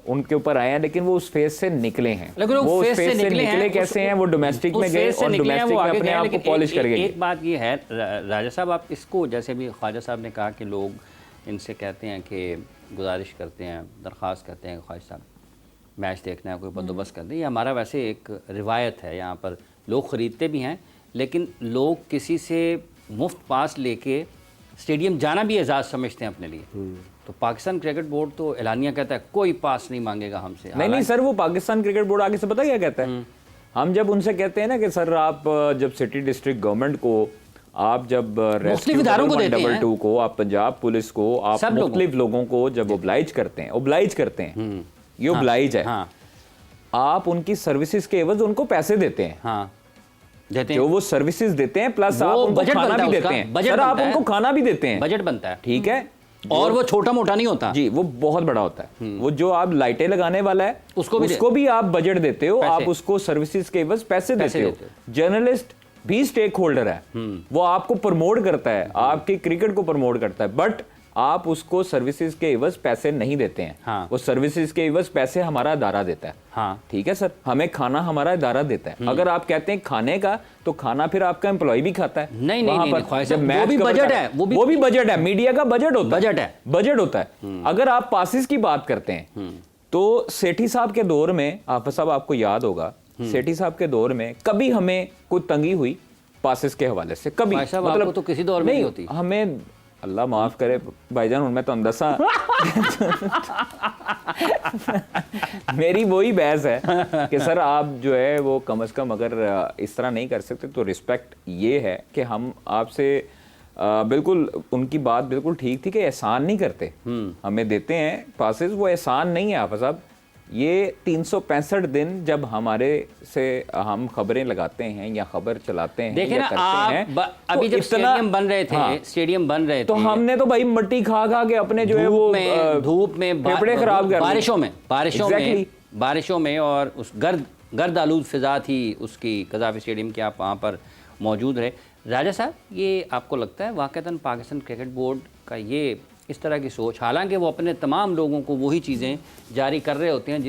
Speaker 4: उनके ऊपर आए हैं, लेकिन वो उस फेज से निकले हैं।
Speaker 2: लेकिन वो फेज से निकले
Speaker 4: कैसे हैं? वो डोमेस्टिक में गए और डोमेस्टिक में अपने आप को पॉलिश कर गए।
Speaker 2: एक बात ये है राजा साहब, आप इसको जैसे भी ख्वाजा साहब ने कहा कि लोग इनसे कहते हैं कि गुजारिश करते हैं, दरख्वास्त करते हैं, ख्वाजा साहब मैच देखना है, कोई बंदोबस्त कर दें। ये हमारा वैसे एक रिवायत है, यहाँ पर लोग ख़रीदते भी हैं, लेकिन लोग किसी से मुफ्त पास लेके स्टेडियम जाना भी एजाज़ समझते हैं अपने लिए। तो पाकिस्तान क्रिकेट बोर्ड तो एलानिया कहता है कोई पास नहीं मांगेगा हमसे।
Speaker 4: नहीं सर, वो पाकिस्तान क्रिकेट बोर्ड आगे से पता क्या कहता है हम जब उनसे कहते हैं ना कि सर आप जब सिटी डिस्ट्रिक्ट गवर्नमेंट को, आप जब रेस्क्यू
Speaker 2: इदारों को देते हैं,
Speaker 4: 122 को, आप पंजाब पुलिस को, आप मुख्तलिफ लोगों को जब ओब्लाइज करते हैं, ये ओब्लाइज है,
Speaker 2: हाँ,
Speaker 4: आप उनकी सर्विसेज के एवज उनको पैसे देते हैं,
Speaker 2: हाँ, देते
Speaker 4: जो
Speaker 2: हैं,
Speaker 4: वो सर्विसेज देते हैं, प्लस आप
Speaker 2: वो
Speaker 4: उनको
Speaker 2: बजट
Speaker 4: खाना
Speaker 2: बनता
Speaker 4: भी
Speaker 2: है
Speaker 4: देते
Speaker 2: उसका,
Speaker 4: हैं,
Speaker 2: बजट
Speaker 4: सर आप
Speaker 2: बनता है,
Speaker 4: उनको खाना भी देते हैं,
Speaker 2: बजट बनता है,
Speaker 4: ठीक है,
Speaker 2: और वो छोटा मोटा नहीं होता
Speaker 4: जी, वो बहुत बड़ा होता है। वो जो आप लाइटें लगाने वाला है उसको भी आप बजट देते हो, आप उसको सर्विसेज के एवज पैसे देते हो। जर्नलिस्ट भी स्टेक होल्डर है, वो आपको प्रमोट करता है, आपके क्रिकेट को प्रमोट करता है, बट आप उसको सर्विसेज के एवज पैसे नहीं देते हैं।
Speaker 2: हाँ।
Speaker 4: वो सर्विसेज के एवज पैसे हमारा इदारा देता है।
Speaker 2: हाँ।
Speaker 4: ठीक है सर, हमें खाना हमारा इदारा देता है। अगर आप कहते हैं खाने का, तो खाना फिर आपका एम्प्लॉय भी खाता है।
Speaker 2: नहीं,
Speaker 4: वहाँ
Speaker 2: नहीं,
Speaker 4: पर
Speaker 2: नहीं,
Speaker 4: जब
Speaker 2: वो
Speaker 4: मैच
Speaker 2: भी
Speaker 4: कवर
Speaker 2: बजट
Speaker 4: कर-
Speaker 2: है, वो भी
Speaker 4: बजट है, मीडिया का बजट होता है, बजट होता है। अगर आप पासिस की बात करते हैं तो सेठी साहब के दौर में, आप साहब आपको याद होगा, सेठी साहब के दौर में कभी हमें कोई तंगी हुई पासिस के हवाले से, कभी,
Speaker 2: मतलब तो किसी दौर में नहीं होती
Speaker 4: हमें, अल्लाह माफ करे भाईजान, उनमें तो अंदसा मेरी वही बहस है कि सर आप जो है वो कम से कम अगर इस तरह नहीं कर सकते तो रिस्पेक्ट ये है कि हम आपसे बिल्कुल, उनकी बात बिल्कुल ठीक थी कि एहसान नहीं करते, हमें देते हैं पासेस, वो एहसान नहीं है हाफिज साहब। ये 365 दिन जब हमारे से हम खबरें लगाते हैं या खबर चलाते हैं,
Speaker 2: देखे
Speaker 4: या
Speaker 2: ना
Speaker 4: करते
Speaker 2: आप
Speaker 4: हैं,
Speaker 2: अभी
Speaker 4: तो
Speaker 2: जब स्टेडियम बन रहे थे,
Speaker 4: हाँ,
Speaker 2: स्टेडियम बन रहे थे,
Speaker 4: तो हमने तो भाई मट्टी खा खा के अपने जो है वो
Speaker 2: धूप में
Speaker 4: फेफड़े खराब कर
Speaker 2: बारिशों में और उस गर्द आलूद फिजा थी उसकी, कज़ाफ़ी स्टेडियम के, आप वहाँ पर मौजूद रहे। राजा साहब, ये आपको लगता है वाक़तन पाकिस्तान क्रिकेट बोर्ड का ये इस तरह की सोच, हालांकि वो अपने तमाम लोगों को वही चीज़ें जारी कर रहे होते हैं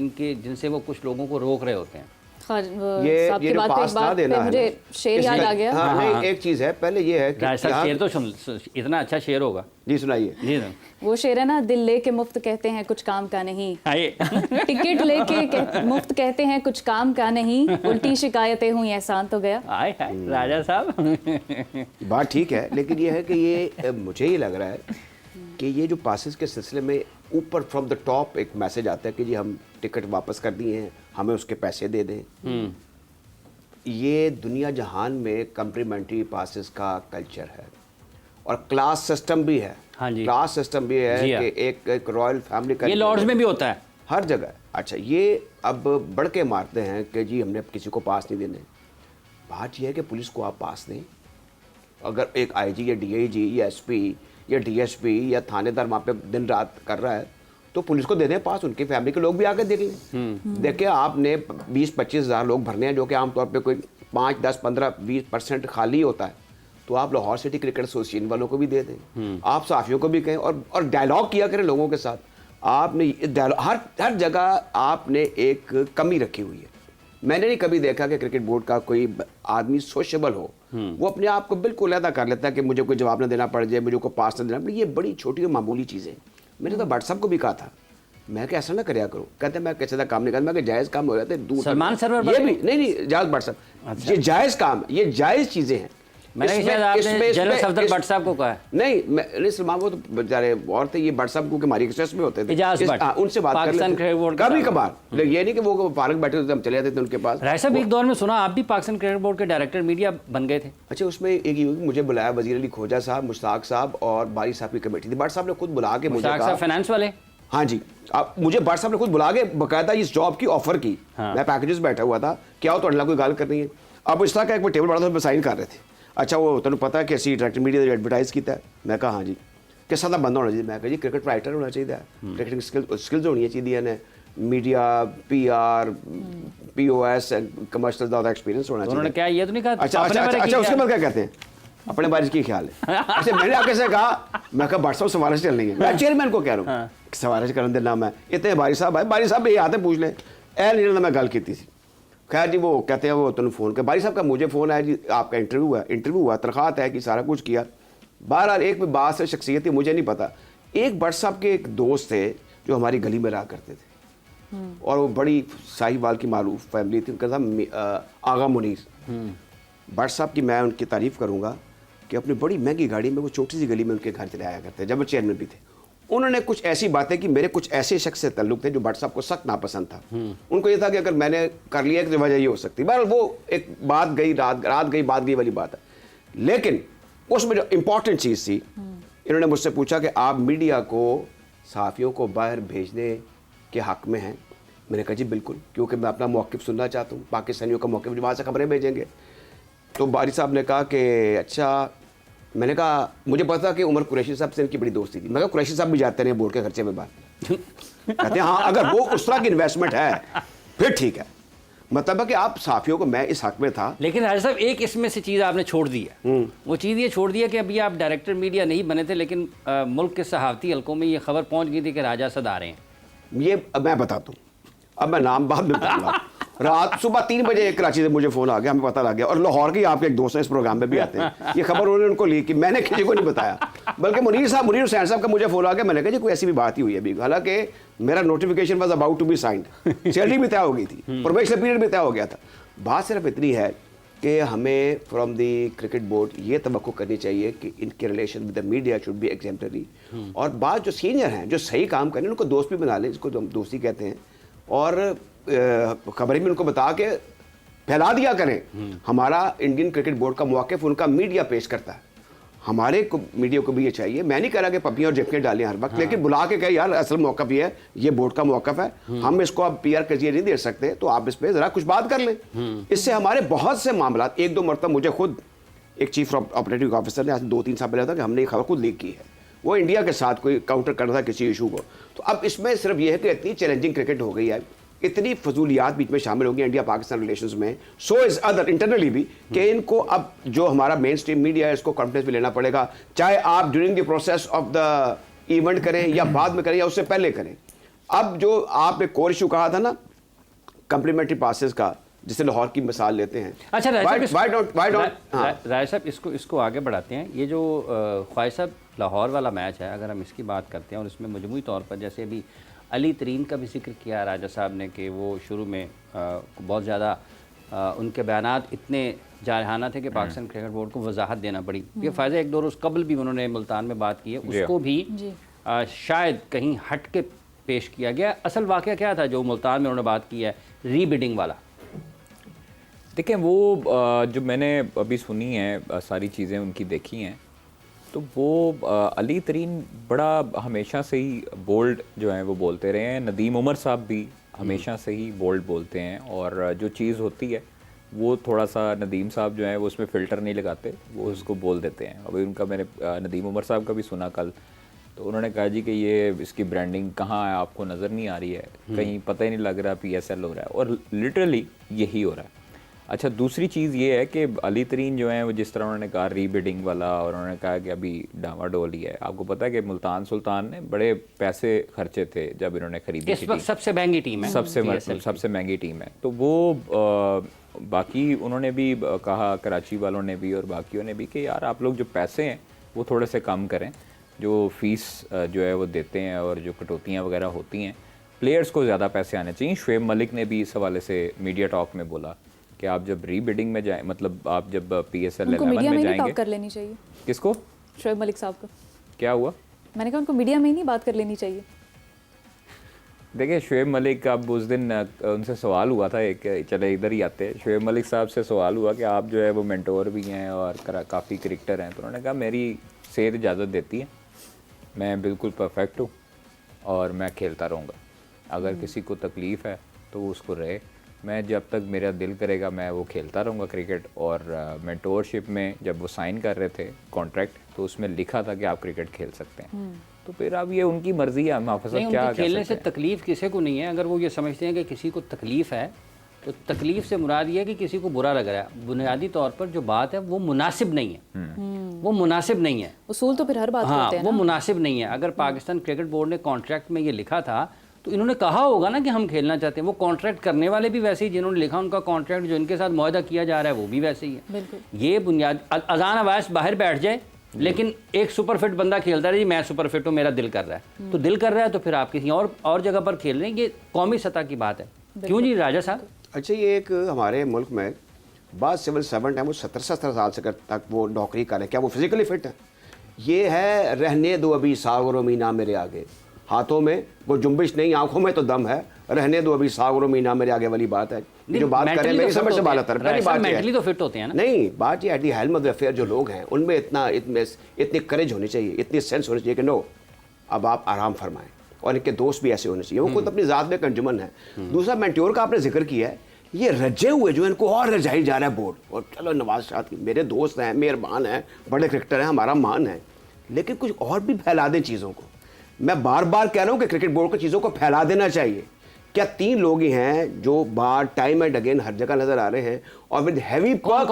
Speaker 2: जिनसे वो कुछ लोगों को रोक रहे होते हैं।
Speaker 3: ये जो पास ना देना है,
Speaker 1: मुझे शेर याद आ गया।
Speaker 3: हाँ, नहीं, एक चीज़ है, पहले ये है कि
Speaker 2: शेर तो इतना अच्छा शेर होगा
Speaker 3: जी, सुनाइए
Speaker 2: जी।
Speaker 1: वो शेर है ना, दिल लेके मुफ्त कहते हैं कुछ काम का नहीं, टिकट लेके मुफ्त कहते हैं कुछ काम का नहीं, उल्टी शिकायतें हुई एहसान तो गया।
Speaker 2: आए राजा साहब
Speaker 3: बात ठीक है, लेकिन ये है कि ये मुझे ये लग रहा है कि ये जो पासेस के सिलसिले में ऊपर फ्रॉम द टॉप एक मैसेज आता है कि जी हम टिकट वापस कर दिए हैं, हमें उसके पैसे दे दें। ये दुनिया जहान में कम्प्लीमेंट्री पासेस का कल्चर है और क्लास सिस्टम भी है।
Speaker 2: हाँ जी,
Speaker 3: क्लास सिस्टम भी है
Speaker 2: जी
Speaker 3: कि एक रॉयल फैमिली का,
Speaker 2: ये लॉर्ड्स में भी होता है
Speaker 3: हर जगह। अच्छा, ये अब बढ़ के मारते हैं कि जी हमने किसी को पास नहीं देने। बात यह है कि पुलिस को आप पास दें। अगर एक आईजी या डीआईजी या एसपी या डीएसपी या थानेदार वहाँ पे दिन रात कर रहा है तो पुलिस को दे दें पास, उनकी फैमिली के लोग भी आकर देख लें। देखिए, आपने 20-25 हज़ार लोग भरने हैं, जो कि आमतौर पे कोई 5, 10, 15, 20% खाली होता है, तो आप लाहौर सिटी क्रिकेट एसोसिएशन वालों को भी दे दें, आप साफियों को भी कहें और डायलॉग किया करें लोगों के साथ। आपने हर जगह आपने एक कमी रखी हुई है। मैंने नहीं कभी देखा कि क्रिकेट बोर्ड का कोई आदमी सोशेबल हो, वो अपने आप को बिल्कुल अलग कर लेता है कि मुझे कोई जवाब न देना पड़ जाए, मुझे कोई पास न देना पड़े। ये बड़ी छोटी और मामूली चीज़ें। मैंने तो भट्ट साहब को भी कहा था, मैं कि ऐसा ना करया करो। कहते मैं कैसे का काम नहीं करता, मैं जायज़ काम हो जाते दूर।
Speaker 2: सलमान सरवर
Speaker 3: ये भी नहीं जायज़ भट्ट साहब, ये जायज़ काम, ये जायज़ चीज़ें हैं।
Speaker 2: मैंने शायद आपने जनरल सफदर भट्ट साहब को कहा है।
Speaker 3: नहीं सलमान, वो तो बेचारे और थे, ये भट्ट साहब को हमारी एक्सेस में होते थे,
Speaker 2: इजाज़ भट्ट,
Speaker 3: उनसे बात कर लेते कभी कभार। ये नहीं कि वो पार्क बैठे होते हम चले जाते थे उनके पास।
Speaker 2: राय साहब, एक दौर में सुना आप भी पाकिस्तान क्रिकेट बोर्ड के डायरेक्टर मीडिया बन गए थे।
Speaker 3: अच्छा, उसमें एक मुझे बुलाया वजीर अली खोजा साहब, मुश्ताक साहब और बारी साहब की कमेटी थी। भट्ट साहब ने खुद बुला के मुझे कहा,
Speaker 2: फाइनेंस वाले,
Speaker 3: हाँ जी, आप मुझे भट्ट साहब ने खुद बुला के बकायदा इस जॉब की ऑफर की। मैं पैकेजेस बैठा हुआ था, क्या हो तो अल्लाह कोई गाल करनी है। अब इस तरह का एक टेबल बड़ा था, साइन कर रहे थे। अच्छा, वो तेन पता है कि असी डायरेक्टर मीडिया एडवर्टाइज किया है? मैं कहा हाँ जी। किस तरह का बंदा होना चाहिए? मैं कहा जी क्रिकेट राइटर होना चाहिए, क्रिकेटिंग स्किल्स होनी चाहिए ने, मीडिया, PR, POS कमर्शियल ज़्यादा एक्सपीरियंस होना चाहिए।
Speaker 2: उन्होंने क्या ये तो नहीं कहा?
Speaker 3: अच्छा, उसके बाद क्या कहते हैं? अपने बारे की ख्याल है। अच्छा, मैंने आगे से कहा, मैं कहा भट्ट साहब सिफारिश चलनी है, मैं चेयरमैन को कह रहा हूँ सिफारिश करने देना। मैं इतने बारी साहब आए, बारी साहब ये आते पूछ लें, ए नहीं मैं गल की थी। खैर जी, वो कहते हैं वो तुम फ़ोन कर, बारी साहब का मुझे फ़ोन आया जी, आपका इंटरव्यू हुआ, तनख्वाह है कि सारा कुछ किया। बहरहाल एक भी बात से शख्सियत थी, मुझे नहीं पता। एक भट्ट साहब के एक दोस्त थे जो हमारी गली में रहा करते थे और वो बड़ी साहिवाल की मारूफ फैमिली थी, उनका नाम आगा मुनीर। भट्ट साहब की मैं उनकी तारीफ़ करूँगा कि अपनी बड़ी महंगी गाड़ी में वो छोटी सी गली में उनके घर चले आया करते जब वो चेयरमैन भी थे। उन्होंने कुछ ऐसी बातें की, मेरे कुछ ऐसे शख्स से ताल्लुक थे जो भट्ट साहब को सख्त नापसंद था। उनको ये था कि अगर मैंने कर लिया तो वजह ये हो सकती है। बहरहाल वो एक बात गई, रात गई बात गई वाली बात है। लेकिन उसमें जो इम्पोर्टेंट चीज़ थी, इन्होंने मुझसे पूछा कि आप मीडिया को, सहाफ़ियों को बाहर भेजने के हक़ में हैं। मैंने कहा जी बिल्कुल, क्योंकि मैं अपना मौक़िफ़ सुनना चाहता हूँ, पाकिस्तानियों का मौक़िफ़, वहाँ से खबरें भेजेंगे। तो बारी साहब ने कहा कि अच्छा, मैंने कहा मुझे पता था कि उमर कुरैशी साहब से इनकी बड़ी दोस्ती थी। मैं कहा कुरैशी साहब भी जाते रहे बोर्ड के खर्चे में बात। कहते हैं हाँ, अगर वो उस तरह की इन्वेस्टमेंट है फिर ठीक है। मतलब है कि आप साफियों को, मैं इस हक में था।
Speaker 2: लेकिन राजा साहब एक इसमें से चीज़ आपने छोड़ दी है, वो चीज़ ये छोड़ दी है कि अभी आप डायरेक्टर मीडिया नहीं बने थे, लेकिन मुल्क के सहाफ़ती हलकों में ये खबर पहुँच गई थी कि राजा असद आ रहे हैं।
Speaker 3: ये अब मैं बताता हूँ, अब मैं नाम बाद में बताऊंगा। रात सुबह 3 बजे कराची से मुझे फ़ोन आ गया, हमें पता लग गया। और लाहौर के आपके एक दोस्त हैं, इस प्रोग्राम में भी आते हैं, ये खबर उन्होंने उनको ली कि मैंने किसी को नहीं बताया, बल्कि मुनीर हुसैन साहब का मुझे फ़ोन आ गया। मैंने कहा जी कोई ऐसी भी बात ही हुई है अभी, हालांकि मेरा notification was about to be signed, salary भी तय हो गई थी, प्रोबेशनरी पीरियड भी तय हो गया था। बात सिर्फ इतनी है कि हमें फ्रॉम द क्रिकेट बोर्ड ये तवक्को करनी चाहिए कि इनके relation with the media should be exemplary. और बात जो सीनियर हैं, जो सही काम करें, उनको दोस्त भी बना लें, जिसको हम दोस्ती कहते हैं, और खबरें भी उनको बता के फैला दिया करें। हमारा इंडियन क्रिकेट बोर्ड का मौक़िफ़ उनका मीडिया पेश करता है, हमारे को मीडिया को भी ये चाहिए। मैं नहीं कह रहा कि पपियाँ और झपकियाँ डालें हर वक्त, लेकिन बुला के कहे यार असल मौक़िफ़ ये है, ये बोर्ड का मौक़िफ़ है, हम इसको अब PR के जरिए नहीं दे सकते, तो आप इस पर ज़रा कुछ बात कर लें। इससे हमारे बहुत से मामला, 1-2 मरतबा मुझे खुद एक चीफ ऑपरेटिव ऑफिसर ने आज 2-3 साल पहले था कि हमने ये खबर खुद लीक की है, वो इंडिया के साथ कोई काउंटर करना था किसी इशू को। तो अब इसमें सिर्फ ये है कि इतनी चैलेंजिंग क्रिकेट हो गई है, इतनी फजूलियात बीच में शामिल होंगी इंडिया पाकिस्तान रिलेशंस में, सो इज अदर इंटरनली भी, कि इनको अब जो हमारा मेन स्ट्रीम मीडिया है इसको कॉन्फिडेंस भी लेना पड़ेगा, चाहे आप during the process of the event करें या बाद में करें या उससे पहले करें। अब जो आप एक कोर इशू कहा था ना कम्प्लीमेंट्री पासेस का, जिसे लाहौर की मिसाल लेते हैं।
Speaker 2: अच्छा राय साहब, इसको आगे बढ़ाते हैं। ये जो ख्वाहिश साहब लाहौर वाला मैच है, अगर हम इसकी बात करते हैं और इसमें मजमूई तौर पर जैसे अभी अली तरीन का भी जिक्र किया राजा साहब ने कि वो शुरू में बहुत ज़्यादा उनके बयानात इतने जारहाना थे कि पाकिस्तान क्रिकेट बोर्ड को वजाहत देना पड़ी। ये फ़ायदा एक दो रोज़ कबल भी उन्होंने मुल्तान में बात की है, उसको भी शायद कहीं हट के पेश किया गया। असल वाक़या क्या था जो मुल्तान में उन्होंने बात की है, रीबिडिंग वाला?
Speaker 4: देखिए वो जो मैंने अभी सुनी है, सारी चीज़ें उनकी देखी हैं, तो वो अली तरीन बड़ा हमेशा से ही बोल्ड जो है वो बोलते रहे हैं। नदीम उमर साहब भी हमेशा से ही बोल्ड बोलते हैं, और जो चीज़ होती है वो थोड़ा सा नदीम साहब जो है वो उसमें फ़िल्टर नहीं लगाते, वो उसको बोल देते हैं। अभी उनका मैंने नदीम उमर साहब का भी सुना कल, तो उन्होंने कहा जी कि ये इसकी ब्रांडिंग कहाँ है, आपको नज़र नहीं आ रही है, कहीं पता ही नहीं लग रहा PSL हो रहा है, और लिटरली यही हो रहा है। अच्छा, दूसरी चीज़ ये है कि अली तरीन जो है वो जिस तरह उन्होंने कहा रीबिडिंग वाला, और उन्होंने कहा कि अभी डामाडोल ही है। आपको पता है कि मुल्तान सुल्तान ने बड़े पैसे खर्चे थे जब इन्होंने खरीदी
Speaker 2: इस वक्त सबसे महंगी टीम है,
Speaker 4: सबसे महंगी टीम है। तो वो बाकी उन्होंने भी कहा, कराची वालों ने भी और बाकियों ने भी, कि यार आप लोग जो पैसे हैं वो थोड़े से कम करें, जो फीस जो है वो देते हैं और जो कटौतियाँ वगैरह होती हैं, प्लेयर्स को ज़्यादा पैसे आने चाहिए। शुएब मलिक ने भी इस हवाले से मीडिया टॉक में बोला कि आप जब रीबिडिंग में जाए, मतलब आप जब PSL 11 में जाएंगे,
Speaker 1: कर लेनी चाहिए।
Speaker 4: किसको?
Speaker 1: शुएब मलिक साहब को।
Speaker 4: क्या हुआ?
Speaker 1: मैंने कहा उनको मीडिया में ही नहीं बात कर लेनी चाहिए।
Speaker 4: देखिए शुएब मलिक, अब उस दिन उनसे सवाल हुआ था एक, चले इधर ही आते, शुएब मलिक साहब से सवाल हुआ कि आप जो है वो मेंटोर भी हैं और काफ़ी क्रिकेटर हैं, तो उन्होंने कहा मेरी सेहत इजाज़त देती है, मैं बिल्कुल परफेक्ट हूँ और मैं खेलता रहूँगा। अगर किसी को तकलीफ़ है तो उसको रहे, मैं जब तक मेरा दिल करेगा मैं वो खेलता रहूँगा क्रिकेट। और मेंटोरशिप में जब वो साइन कर रहे थे कॉन्ट्रैक्ट, तो उसमें लिखा था कि आप क्रिकेट खेल सकते हैं। तो फिर अब ये उनकी मर्ज़ी है, मुहाफ़िज़त क्या
Speaker 2: खेलने से तकलीफ़ किसी को नहीं है। अगर वो ये समझते हैं कि किसी को तकलीफ़ है, तो तकलीफ़ से मुराद ये है कि किसी को बुरा लग रहा है। बुनियादी तौर पर जो बात है वो मुनासिब नहीं है, वो मुनासिब नहीं है।
Speaker 1: उसूल तो फिर हर बात
Speaker 2: हाँ,
Speaker 1: होते हैं
Speaker 2: वो मुनासिब नहीं है। अगर पाकिस्तान क्रिकेट बोर्ड ने कॉन्ट्रैक्ट में ये लिखा था तो इन्होंने कहा होगा ना कि हम खेलना चाहते हैं। वो कॉन्ट्रैक्ट करने वाले भी वैसे ही, जिन्होंने लिखा उनका कॉन्ट्रैक्ट जो इनके साथ मुआहदा किया जा रहा है वो भी वैसे ही है। ये बुनियाद अजान आवाज़ बाहर बैठ जाए, लेकिन एक सुपर फिट बंदा खेलता है जी मैं सुपर फिट हूँ, मेरा दिल कर रहा है, तो दिल कर रहा है तो फिर आप किसी और जगह पर खेल रहे हैं। ये कौमी सतह की बात है। क्यों जी राजा साहब?
Speaker 3: अच्छा, ये एक हमारे मुल्क में बाद सिविल सर्वेंट है, वो 17 साल से तक वो नौकरी कर रहे हैं, क्या वो फिजिकली फिट है? ये है रहने दो अभी सागरो मीना मेरे आगे, हाथों में वो जुम्बिश नहीं, आंखों में तो दम है, रहने दो अभी सागरो मीना मेरे आगे वाली बात है। जो बात करें मेरी समझ से बात पहली बात
Speaker 2: मेंटली तो फिट होते हैं ना।
Speaker 3: नहीं, बात ये at the helm of the affair जो लोग हैं उनमें इतनी करेज होनी चाहिए, इतनी सेंस होनी चाहिए कि नो अब आप आराम फरमाएं, और इनके दोस्त भी ऐसे होने चाहिए, वो खुद अपनी ज़ात में कंजुमन है। दूसरा मेंट्योर का आपने जिक्र किया है, ये रजे हुए जो इनको और रजाई जा रहा है बोर्ड, और चलो नवाज शाह मेरे दोस्त हैं, मेहरबान हैं, बड़े क्रिकेटर हैं, हमारा मान है, लेकिन कुछ और भी फैला दें चीज़ों को। मैं बार बार कह रहा हूँ कि क्रिकेट बोर्ड को चीज़ों को फैला देना चाहिए। क्या 3 लोग ही हैं जो बार टाइम एंड अगेन हर जगह नजर आ रहे हैं और विद हैवी
Speaker 2: कौन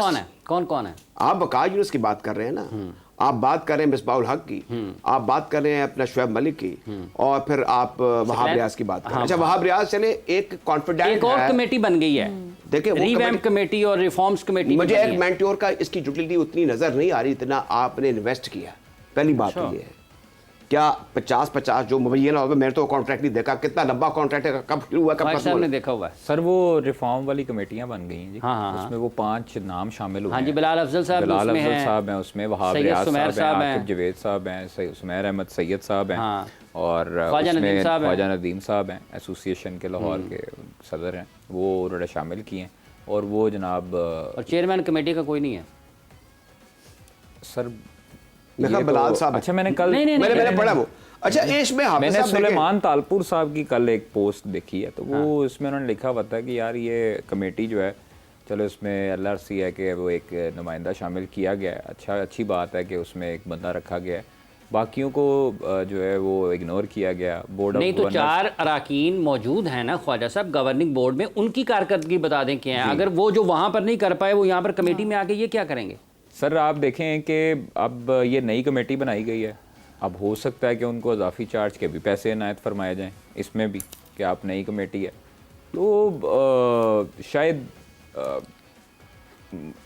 Speaker 2: कौन है?
Speaker 3: आप वकास यूनुस की बात कर रहे हैं ना, आप बात कर रहे हैं मिसबाहुल हक की, आप बात कर रहे हैं अपना शुएब मलिक की, और फिर आप वहाब रियाज की बात कर रहे हैं। अच्छा, वहाब रियाज चले एक कॉन्फिडेंट
Speaker 2: एक और कमेटी बन गई है, देखिए रिवैम्प कमेटी और रिफॉर्म्स कमेटी।
Speaker 3: मुझे एक मेंटोर का इसकी यूटिलिटी उतनी नजर नहीं आ रही जितना आपने इन्वेस्ट किया। पहली बात तो ये है, क्या 50-50 जो मुबैना होगा, मैंने तो कॉन्ट्रैक्ट नहीं देखा, कितना लंबा कॉन्ट्रैक्ट है, कब शुरू हुआ, कब खत्म हुआ,
Speaker 2: ने देखा हुआ है
Speaker 4: सर। वो रिफॉर्म वाली कमेटियां बन गई हैं जी।
Speaker 2: हाँ,
Speaker 4: उसमें वो 5 नाम शामिल हुए
Speaker 2: हैं। हाँ जी,
Speaker 4: बिलाल
Speaker 2: बिलाल अफजल
Speaker 4: साहब हैं उसमें, वहाब रियाज साहब हैं, आकिब जवेद साहब हैं, सुमैर अहमद सैयद साहब हैं, और ख्वाजा नदीम साहब हैं, एसोसिएशन के लाहौर के सदर हैं, वो उन्होंने शामिल किए हैं। और वो जनाब,
Speaker 2: और चेयरमैन कमेटी का कोई नहीं है
Speaker 4: सर।
Speaker 3: बिलाल साहब।
Speaker 4: अच्छा, मैंने कल
Speaker 3: मैंने पढ़ा वो। अच्छा, इसमें
Speaker 4: मैंने सुलेमान तालपुर साहब की कल एक पोस्ट देखी है, तो वो इसमें उन्होंने लिखा हुआ था कि यार ये कमेटी जो है, चलो इसमें LRC है कि वो एक नुमाइंदा शामिल किया गया है, अच्छी बात है कि उसमें एक बंदा रखा गया है, बाकियों को जो है वो इग्नोर किया गया। बोर्ड
Speaker 2: नहीं तो 4 अराकीन मौजूद हैं ना ख्वाजा साहब गवर्निंग बोर्ड में, उनकी कारकर्दगी बता दें क्या है। अगर वो जो वहाँ पर नहीं कर पाए, वो यहाँ पर कमेटी में आके ये क्या करेंगे?
Speaker 4: सर आप देखें कि अब ये नई कमेटी बनाई गई है, अब हो सकता है कि उनको इजाफी चार्ज के भी पैसे इनायत फरमाए जाएं, इसमें भी कि आप नई कमेटी है, तो शायद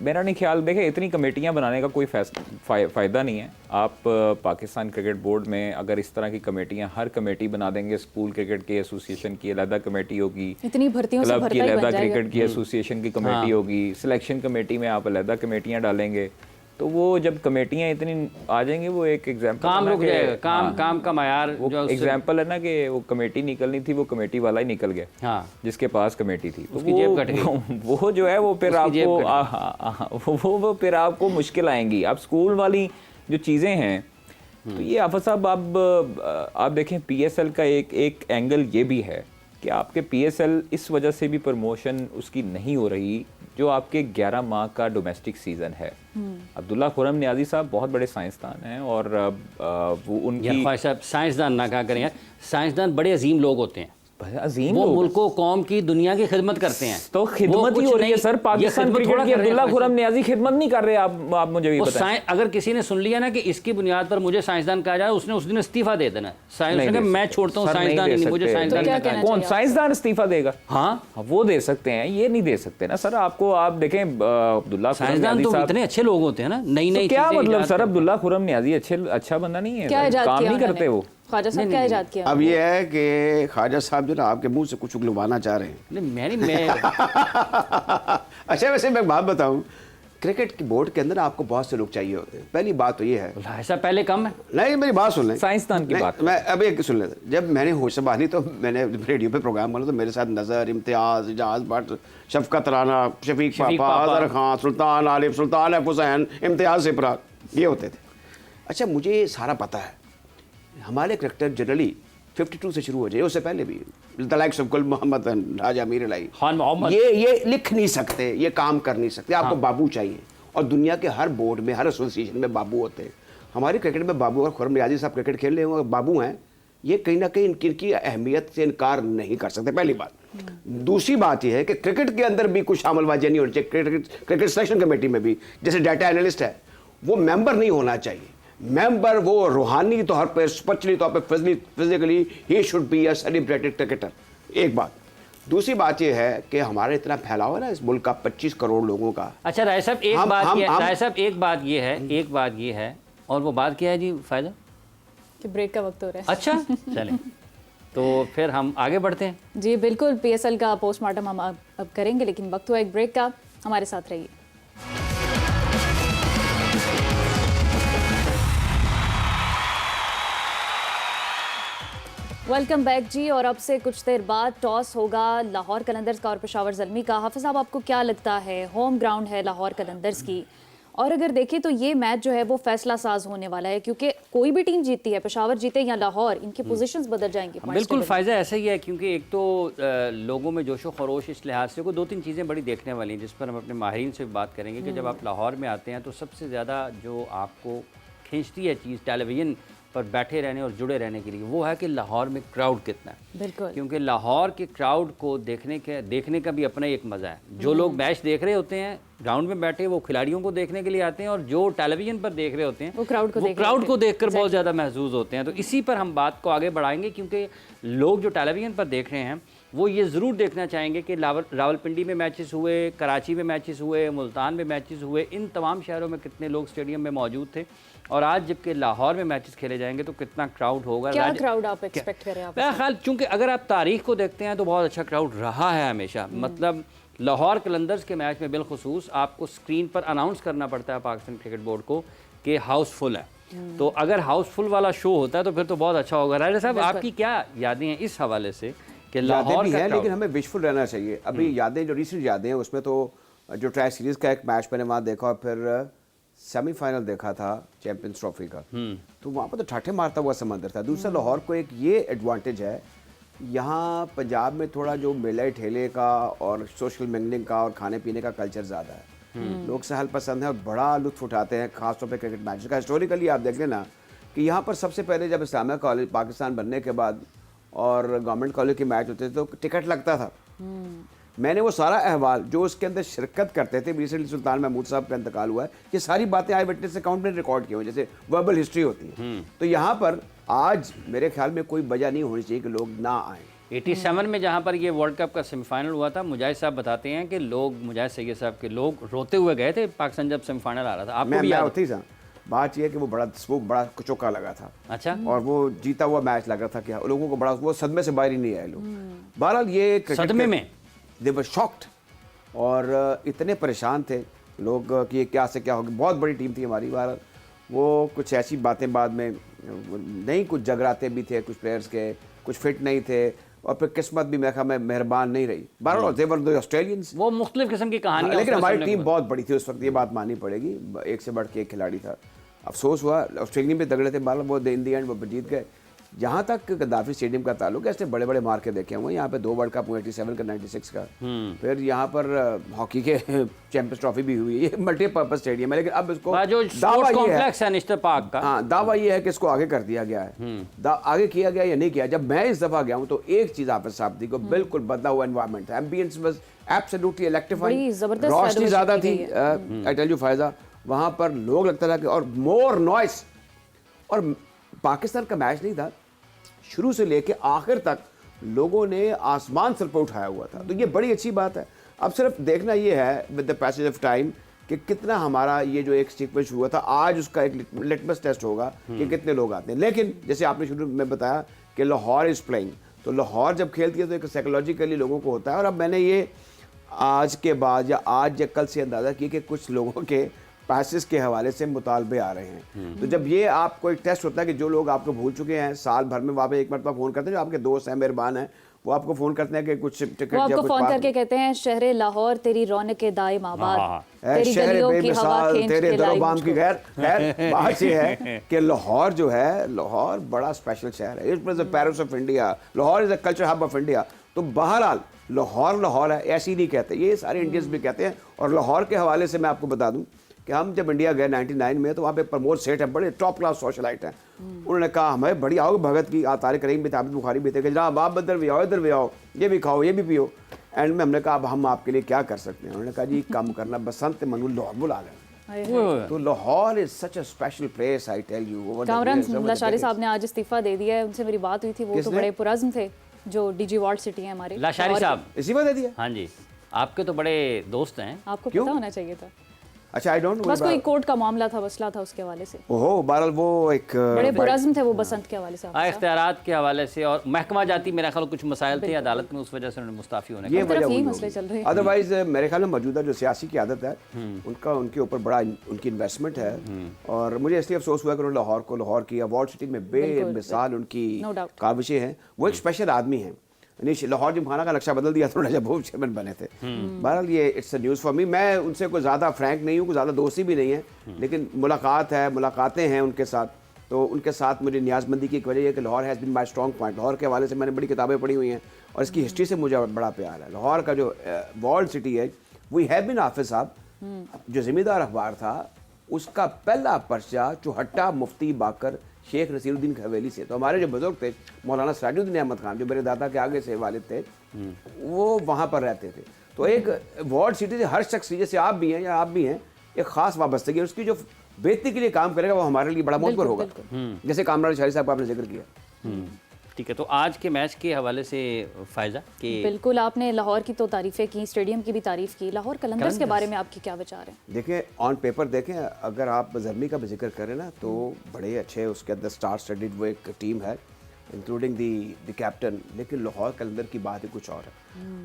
Speaker 4: मेरा नहीं ख्याल, देखें इतनी कमेटियां बनाने का कोई फ़ायदा नहीं है। आप पाकिस्तान क्रिकेट बोर्ड में अगर इस तरह की कमेटियां हर कमेटी बना देंगे, स्कूल क्रिकेट की एसोसिएशन की अलग कमेटी होगी,
Speaker 1: इतनी भर्तियों से
Speaker 4: क्लब की अलग क्रिकेट की एसोसिएशन की कमेटी होगी, सिलेक्शन कमेटी में आप अलग कमेटियां डालेंगे, तो वो जब कमेटियां इतनी आ जाएंगी, वो एक एग्जाम्पल
Speaker 2: काम रुक जाएगा, काम का मायार जो
Speaker 4: एग्जाम्पल है ना कि वो कमेटी निकलनी थी, वो कमेटी वाला ही निकल गया,
Speaker 2: हाँ,
Speaker 4: जिसके पास कमेटी थी, तो
Speaker 2: उसकी जेब कट गई।
Speaker 4: वो जो है वो फिर आपको वो फिर आपको मुश्किल आएंगी। अब स्कूल वाली जो चीज़ें हैं, तो ये आफत साहब आप देखें PSL का एक एंगल ये भी है कि आपके PSL इस वजह से भी प्रमोशन उसकी नहीं हो रही जो आपके 11 माह का डोमेस्टिक सीज़न है। अब्दुल्ला खुरम नियाजी साहब बहुत बड़े साइंसदान हैं, और वो उनकी
Speaker 2: साइंसदान ना कहा करें, साइंसदान बड़े अजीम लोग होते हैं,
Speaker 4: अजीम
Speaker 2: वो मुल्को कौम की दुनिया की खिदमत करते हैं।
Speaker 4: तो खिदमत ही हो रही है सर, पाकिस्तान क्रिकेट की अब्दुल्ला खुरम नियाजी खिदमत नहीं कर रहे। आप मुझे भी बताएं,
Speaker 2: अगर किसी ने सुन लिया ना कि इसकी बुनियाद पर मुझे साइंसदान कहा जाए, उसने उस दिन इस्तीफा दे देना। साइंस मैं छोड़ता हूँ साइंसदान नहीं, मुझे साइंसदान।
Speaker 4: कौन साइंसदान इस्तीफा देगा? हाँ, वो दे सकते हैं, ये नहीं दे सकते ना सर। आपको आप देखें अब्दुल्ला
Speaker 2: साइंसदान तो इतने अच्छे लोग होते हैं ना, नई नई
Speaker 4: क्या मतलब सर, अब्दुल्ला खुरम नियाजी अच्छा बंदा नहीं है, काम नहीं करते वो।
Speaker 1: ख्वाजा साहब क्या इजाद किया?
Speaker 3: अब ये है कि ख्वाजा साहब जो ना आपके मुंह से कुछ उगलवाना चाह रहे हैं।
Speaker 2: मैं
Speaker 3: अच्छा, वैसे मैं बात बताऊं, क्रिकेट की बोर्ड के अंदर आपको बहुत से लोग चाहिए होते हैं। पहली बात तो ये है,
Speaker 2: ऐसा पहले कम है।
Speaker 3: नहीं, मेरी बात सुन लें,
Speaker 4: साइंसदान की बात
Speaker 3: मैं अब एक सुन लें। जब मैंने होश संभाली तो मैंने रेडियो पे प्रोग्राम बना, तो मेरे साथ नज़र, इम्तियाज़, इजाज़ भट्ट, शफकत राना, शफीक पापा, अजहर खान, सुल्तान आलिफ, सुल्तान हुसैन, इम्तियाज़ सिपरा, ये होते थे। अच्छा, मुझे सारा पता है, हमारे क्रिकेटर जनरली 52 से शुरू हो जाए, उससे पहले भी द लाइक्स ऑफ गुल मोहम्मद, राजा मीर अलाई, ये लिख नहीं सकते, ये काम कर नहीं सकते। आपको बाबू चाहिए, और दुनिया के हर बोर्ड में, हर एसोसिएशन में बाबू होते हैं। हमारे क्रिकेट में बाबू और खुरम नियाजी साहब क्रिकेट खेल रहे हैं, बाबू हैं, ये कहीं ना कहीं इनकी अहमियत से इनकार नहीं कर सकते, पहली बात। दूसरी बात यह है कि क्रिकेट के अंदर भी कुछ अमलबाजी नहीं होनी चाहिए। क्रिकेट सिलेक्शन कमेटी में भी जैसे डाटा एनालिस्ट है, वो मेंबर नहीं होना चाहिए। मेंबर वो रूहानी तौर पर, स्पिरिचुअली तौर पर, physically he should be a celebrated cricketer. एक बात। दूसरी बात यह है कि हमारा इतना फैलाव है ना इस मुल्क का, 25 करोड़ लोगों का।
Speaker 2: अच्छा राय साहब, एक बात ये है, और वो बात क्या है जी फायदा,
Speaker 1: कि ब्रेक का वक्त हो रहा है।
Speaker 2: अच्छा चलें, तो फिर हम आगे बढ़ते हैं।
Speaker 1: जी बिल्कुल, PSL का पोस्टमार्टम हम अब करेंगे, लेकिन वक्त हुआ एक ब्रेक का। हमारे साथ रहिए। वेलकम बैक जी। और अब से कुछ देर बाद टॉस होगा लाहौर कलंदर्स का और पेशावर ज़ल्मी का। हाफिज़ साहब, आपको क्या लगता है, होम ग्राउंड है लाहौर कलंदर्स की, और अगर देखें तो ये मैच जो है वो फैसला साज होने वाला है, क्योंकि कोई भी टीम जीतती है, पेशावर जीते या लाहौर, इनकी पोजीशंस बदल जाएंगी।
Speaker 2: बिल्कुल फ़ायदा ऐसा ही है, क्योंकि एक तो लोगों में जोशो खरोश इस लिहाज से को 2-3 चीज़ें बड़ी देखने वाली हैं, जिस पर हम अपने माहिरीन से भी बात करेंगे कि जब आप लाहौर में आते हैं तो सबसे ज़्यादा जो आपको खींचती है चीज़ टेलीविज़न पर बैठे रहने और जुड़े रहने के लिए, वो है कि लाहौर में क्राउड कितना है।
Speaker 1: बिल्कुल,
Speaker 2: क्योंकि लाहौर के क्राउड को देखने का भी अपना एक मज़ा है। जो लोग मैच देख रहे होते हैं ग्राउंड में बैठे, वो खिलाड़ियों को देखने के लिए आते हैं, और जो टेलीविजन पर देख रहे होते हैं
Speaker 1: वो क्राउड को
Speaker 2: देखकर बहुत ज़्यादा महसूस होते हैं। तो इसी पर हम बात को आगे बढ़ाएंगे, क्योंकि लोग जो टेलीविजन पर देख रहे हैं वो ये ज़रूर देखना चाहेंगे कि रावलपिंडी में मैचेस हुए, कराची में मैचेस हुए, मुल्तान में मैचेस हुए, इन तमाम शहरों में कितने लोग स्टेडियम में मौजूद थे, और आज जबकि लाहौर में मैचेस खेले जाएंगे तो कितना क्राउड होगा।
Speaker 1: क्या क्राउड आप एक्सपेक्ट करें?
Speaker 2: मेरा ख्याल, चूँकि अगर आप तारीख को देखते हैं तो बहुत अच्छा क्राउड रहा है हमेशा। मतलब लाहौर कलंदर्स के मैच में बिलखुसूस आपको स्क्रीन पर अनाउंस करना पड़ता है पाकिस्तान क्रिकेट बोर्ड को कि हाउसफुल है। तो अगर हाउसफुल वाला शो होता है तो फिर तो बहुत अच्छा होगा। राजा साहब, आपकी क्या यादें हैं इस हवाले से कि लाहौर
Speaker 3: भी
Speaker 2: का
Speaker 3: है, लेकिन हमें विशफुल रहना चाहिए। अभी यादें जो रिसेंट यादें हैं उसमें तो जो ट्राई सीरीज़ का एक मैच मैंने वहाँ देखा, और फिर सेमीफाइनल देखा था चैंपियंस ट्रॉफी का, तो वहाँ पर तो ठाठे मारता हुआ समंदर था। दूसरा, लाहौर को एक ये एडवांटेज है, यहाँ पंजाब में थोड़ा जो मेले ठेले का और सोशल मिंगलिंग का और खाने पीने का कल्चर ज़्यादा है। लोग सहल पसंद है और बड़ा लुत्फ उठाते हैं, खासतौर पर क्रिकेट मैच का। हिस्टोरिकली आप देख लेना कि यहाँ पर सबसे पहले जब इस्लामिया कॉलेज पाकिस्तान बनने के बाद और गवर्नमेंट कॉलेज के मैच होते थे तो टिकट लगता था। मैंने वो सारा अहवाल जो उसके अंदर शिरकत करते थे, रिसेंटली सुल्तान महमूद साहब का इंतकाल हुआ है, ये सारी बातें आई विटनेस अकाउंट में रिकॉर्ड की हुई, जैसे वर्बल हिस्ट्री होती है। तो यहाँ पर आज मेरे ख्याल में कोई वजह नहीं होनी चाहिए कि लोग ना आएँ।
Speaker 2: 87 में जहाँ पर ये वर्ल्ड कप का सेमीफाइनल हुआ था, मुजाहिद साहब बताते हैं कि मुजाहिद सैयद साहब के लोग रोते हुए गए थे पाकिस्तान जब सेमीफाइनल आ रहा था। आपको भी याद
Speaker 3: है? बात यह है कि वो बड़ा चौका लगा था।
Speaker 2: अच्छा।
Speaker 3: और वो जीता हुआ मैच लग रहा था कि लोगों को बड़ा, वो सदमे से बाहर ही नहीं आए लोग। बहरहाल ये
Speaker 2: सदमे में
Speaker 3: दे वर शॉक्ड और इतने परेशान थे लोग कि ये क्या से क्या होगा। बहुत बड़ी टीम थी हमारी। बहरहाल वो कुछ ऐसी बातें बाद में नहीं, कुछ जगराते भी थे कुछ प्लेयर्स के, कुछ फिट नहीं थे, और फिर किस्मत भी मेरे ख्याल में मेहरबान नहीं रही। बहरहाल दे वर द ऑस्ट्रेलियंस,
Speaker 2: वो मुख्तलिफ किस्म की कहानी।
Speaker 3: लेकिन हमारी टीम बहुत बड़ी थी उस वक्त, ये बात माननी पड़ेगी। एक से बढ़ के एक खिलाड़ी था। अफसोस हुआ, ऑस्ट्रेलिया में तगड़े थे, बहरहाल वो इन दी एंड वो जीत गए। जहाँ तक गद्दाफी स्टेडियम का ताल्लुक है, ऐसे बड़े बड़े मार्के देखे हुए। यहाँ पे 2 वर्ल्ड कप हुए, 87 का, 96 का। फिर यहाँ पर हॉकी के चैंपियंस ट्रॉफी भी हुई। ये मल्टीपर्पज स्टेडियम है, लेकिन अब इसको
Speaker 2: जो स्पोर्ट्स कॉम्प्लेक्स है निश्चित पार्क का,
Speaker 3: हाँ, दावा ये है कि इसको आगे कर दिया गया है। आगे किया गया या नहीं किया। जब मैं इस दफा गया हूँ तो एक चीज हाफिज साहब थी को बिल्कुल बदला हुआ एनवायरनमेंट था। एम्बियंस वाज एब्सोल्युटली इलेक्ट्रीफाइंग, रोशनी ज्यादा थी। आई टेल यू फायजा, वहाँ पर लोग लगता था कि, और मोर नॉइस। और पाकिस्तान का मैच नहीं था, शुरू से लेके आखिर तक लोगों ने आसमान सर पर उठाया हुआ था। तो ये बड़ी अच्छी बात है। अब सिर्फ देखना ये है with the passage of time कि कितना हमारा ये जो एक सीक्वेंस हुआ था, आज उसका एक लिटमस टेस्ट होगा कि कितने लोग आते हैं। लेकिन जैसे आपने शुरू में बताया कि लाहौर इज़ प्लेइंग, तो लाहौर जब खेलती है तो एक साइकोलॉजिकली लोगों को होता है। और अब मैंने ये आज के बाद या आज या कल से अंदाज़ा किया कि कुछ लोगों के पैसेस के हवाले से मुतालबे आ रहे हैं। तो जब ये आपको एक टेस्ट होता है कि जो लोग आपको भूल चुके हैं, साल भर में वापस एक मरतबा फ़ोन करते हैं, जो आपके दोस्त हैं, मेहरबान हैं, वो आपको फ़ोन करते हैं कि कुछ टिकट,
Speaker 1: वो आपको फ़ोन करके कहते हैं शहर लाहौर तेरी रौनक दाइम आबाद, तेरी
Speaker 3: शहर
Speaker 1: गलियों की हवा खींच
Speaker 3: तेरे
Speaker 1: के लाई
Speaker 3: दरोबाम की।
Speaker 1: मुझको।
Speaker 3: खैर बात ये है कि लाहौर जो है, लाहौर बड़ा स्पेशल शहर है। It is the Paris of India, Lahore is the culture hub of India. तो बहरहाल लाहौर है, ऐसी नहीं कहते, ये सारे इंडियंस भी कहते हैं। और लाहौर के हवाले से मैं आपको बता दूं कि हम जब इंडिया गए 99 में, तो वहाँ पे प्रमोद सेठ है, बड़े टॉप क्लास सोशलाइट हैं। उन्होंने कहा हमें बड़ी आओ भगत की, तारिक रहीम भी थे, आबिद बुखारी भी थे, कि जनाब आप इधर भी आओ, इधर भी आओ, ये भी खाओ, ये भी पियो। एंड में हमने कहा अब हम आपके लिए क्या कर सकते हैं। उन्होंने कहा जी काम करना, बसंत मनु लाहौर बुला लें। तो Lahore is such a special place, I tell you.
Speaker 1: Kamran Lashari साहब ने आज इस्तीफा दे दिया है, उनसे मेरी बात हुई थी, वो तो बड़े पुरज़्म थे, जो डीजी वार्ड सिटी है हमारे।
Speaker 2: लाशारी साहब
Speaker 3: इसी बात दे दिया।
Speaker 2: हाँ जी, आपके तो बड़े दोस्त हैं।
Speaker 1: आपको पता होना चाहिए था।
Speaker 3: अच्छा, आई डोंट
Speaker 1: बस कोई कोर्ट का मामला था, मसला था, उसके हवाले से।
Speaker 3: ओहो, बहरहाल वो एक
Speaker 1: बड़े पुरज़्म थे वो बसंत के हवाले से।
Speaker 2: इख्तियारात के हवाले से और महकमा जाती मेरा ख्याल कुछ मसाइल थे अदालत में, उस वजह से उन्होंने मुस्ताफ़ी होने
Speaker 3: ये
Speaker 2: का
Speaker 3: वजह हुई
Speaker 1: मसले चल रहे हैं।
Speaker 3: अदरवाइज मेरे ख्याल में मौजूदा जो सियासी की आदत है उनका उनके ऊपर बड़ा उनकी इन्वेस्टमेंट है, और मुझे इसलिए अफसोस हुआ कि उन्होंने लाहौर की अवार्ड सिटी में बेमिसाल उनकी काविशें हैं। वो एक स्पेशल आदमी हैं। लाहौर जिमखाना का नक्शा बदल दिया था जब वो चेयरमैन बने थे। बहरहाल ये it's a news for me. मैं उनसे कोई ज़्यादा फ्रैंक नहीं हूँ, कोई ज़्यादा दोस्ती भी नहीं है, लेकिन मुलाकातें हैं उनके साथ, तो उनके साथ मुझे न्याजमंदी की एक वजह है कि Lahore has been my strong point. Lahore के हवाले से मैंने बड़ी किताबें पढ़ी हुई हैं और इसकी हिस्ट्री से मुझे बड़ा प्यार है। लाहौर का जो वॉल्ड सिटी है, वी हैव बीन हाफिज़ साहब जो ज़िम्मेदार अखबार था, उसका पहला पर्चा चौहट्टा मुफ्ती बाकर शेख नसीरुद्दीन की हवेली से। तो हमारे जो बुजुर्ग थे मौलाना सिराजुद्दीन अहमद खान, जो मेरे दादा के आगे से वालिद थे, वो वहाँ पर रहते थे। तो एक वार्ड सिटी से हर शख्स, जैसे आप भी हैं या आप भी हैं, एक ख़ास वाबस्तगी है। उसकी जो बेहतरी के लिए काम करेगा वो हमारे लिए बड़ा मोहतर होगा, जैसे कामरान शाही साहब का आपने जिक्र किया।
Speaker 2: ठीक है, तो आज के मैच के हवाले से फ़ायज़ा कि
Speaker 1: बिल्कुल, आपने लाहौर की तो तारीफ़ें की, स्टेडियम की भी तारीफ़ की, लाहौर कलंदर्स के बारे में आपके क्या विचार हैं?
Speaker 3: देखें, ऑन पेपर देखें, अगर आप ज़रमी का भी जिक्र करें ना, तो बड़े अच्छे उसके अंदर स्टार स्टडीड वो एक टीम है, इंक्लूडिंग द कैप्टन। लेकिन लाहौर कलंदर की बात ही कुछ और है।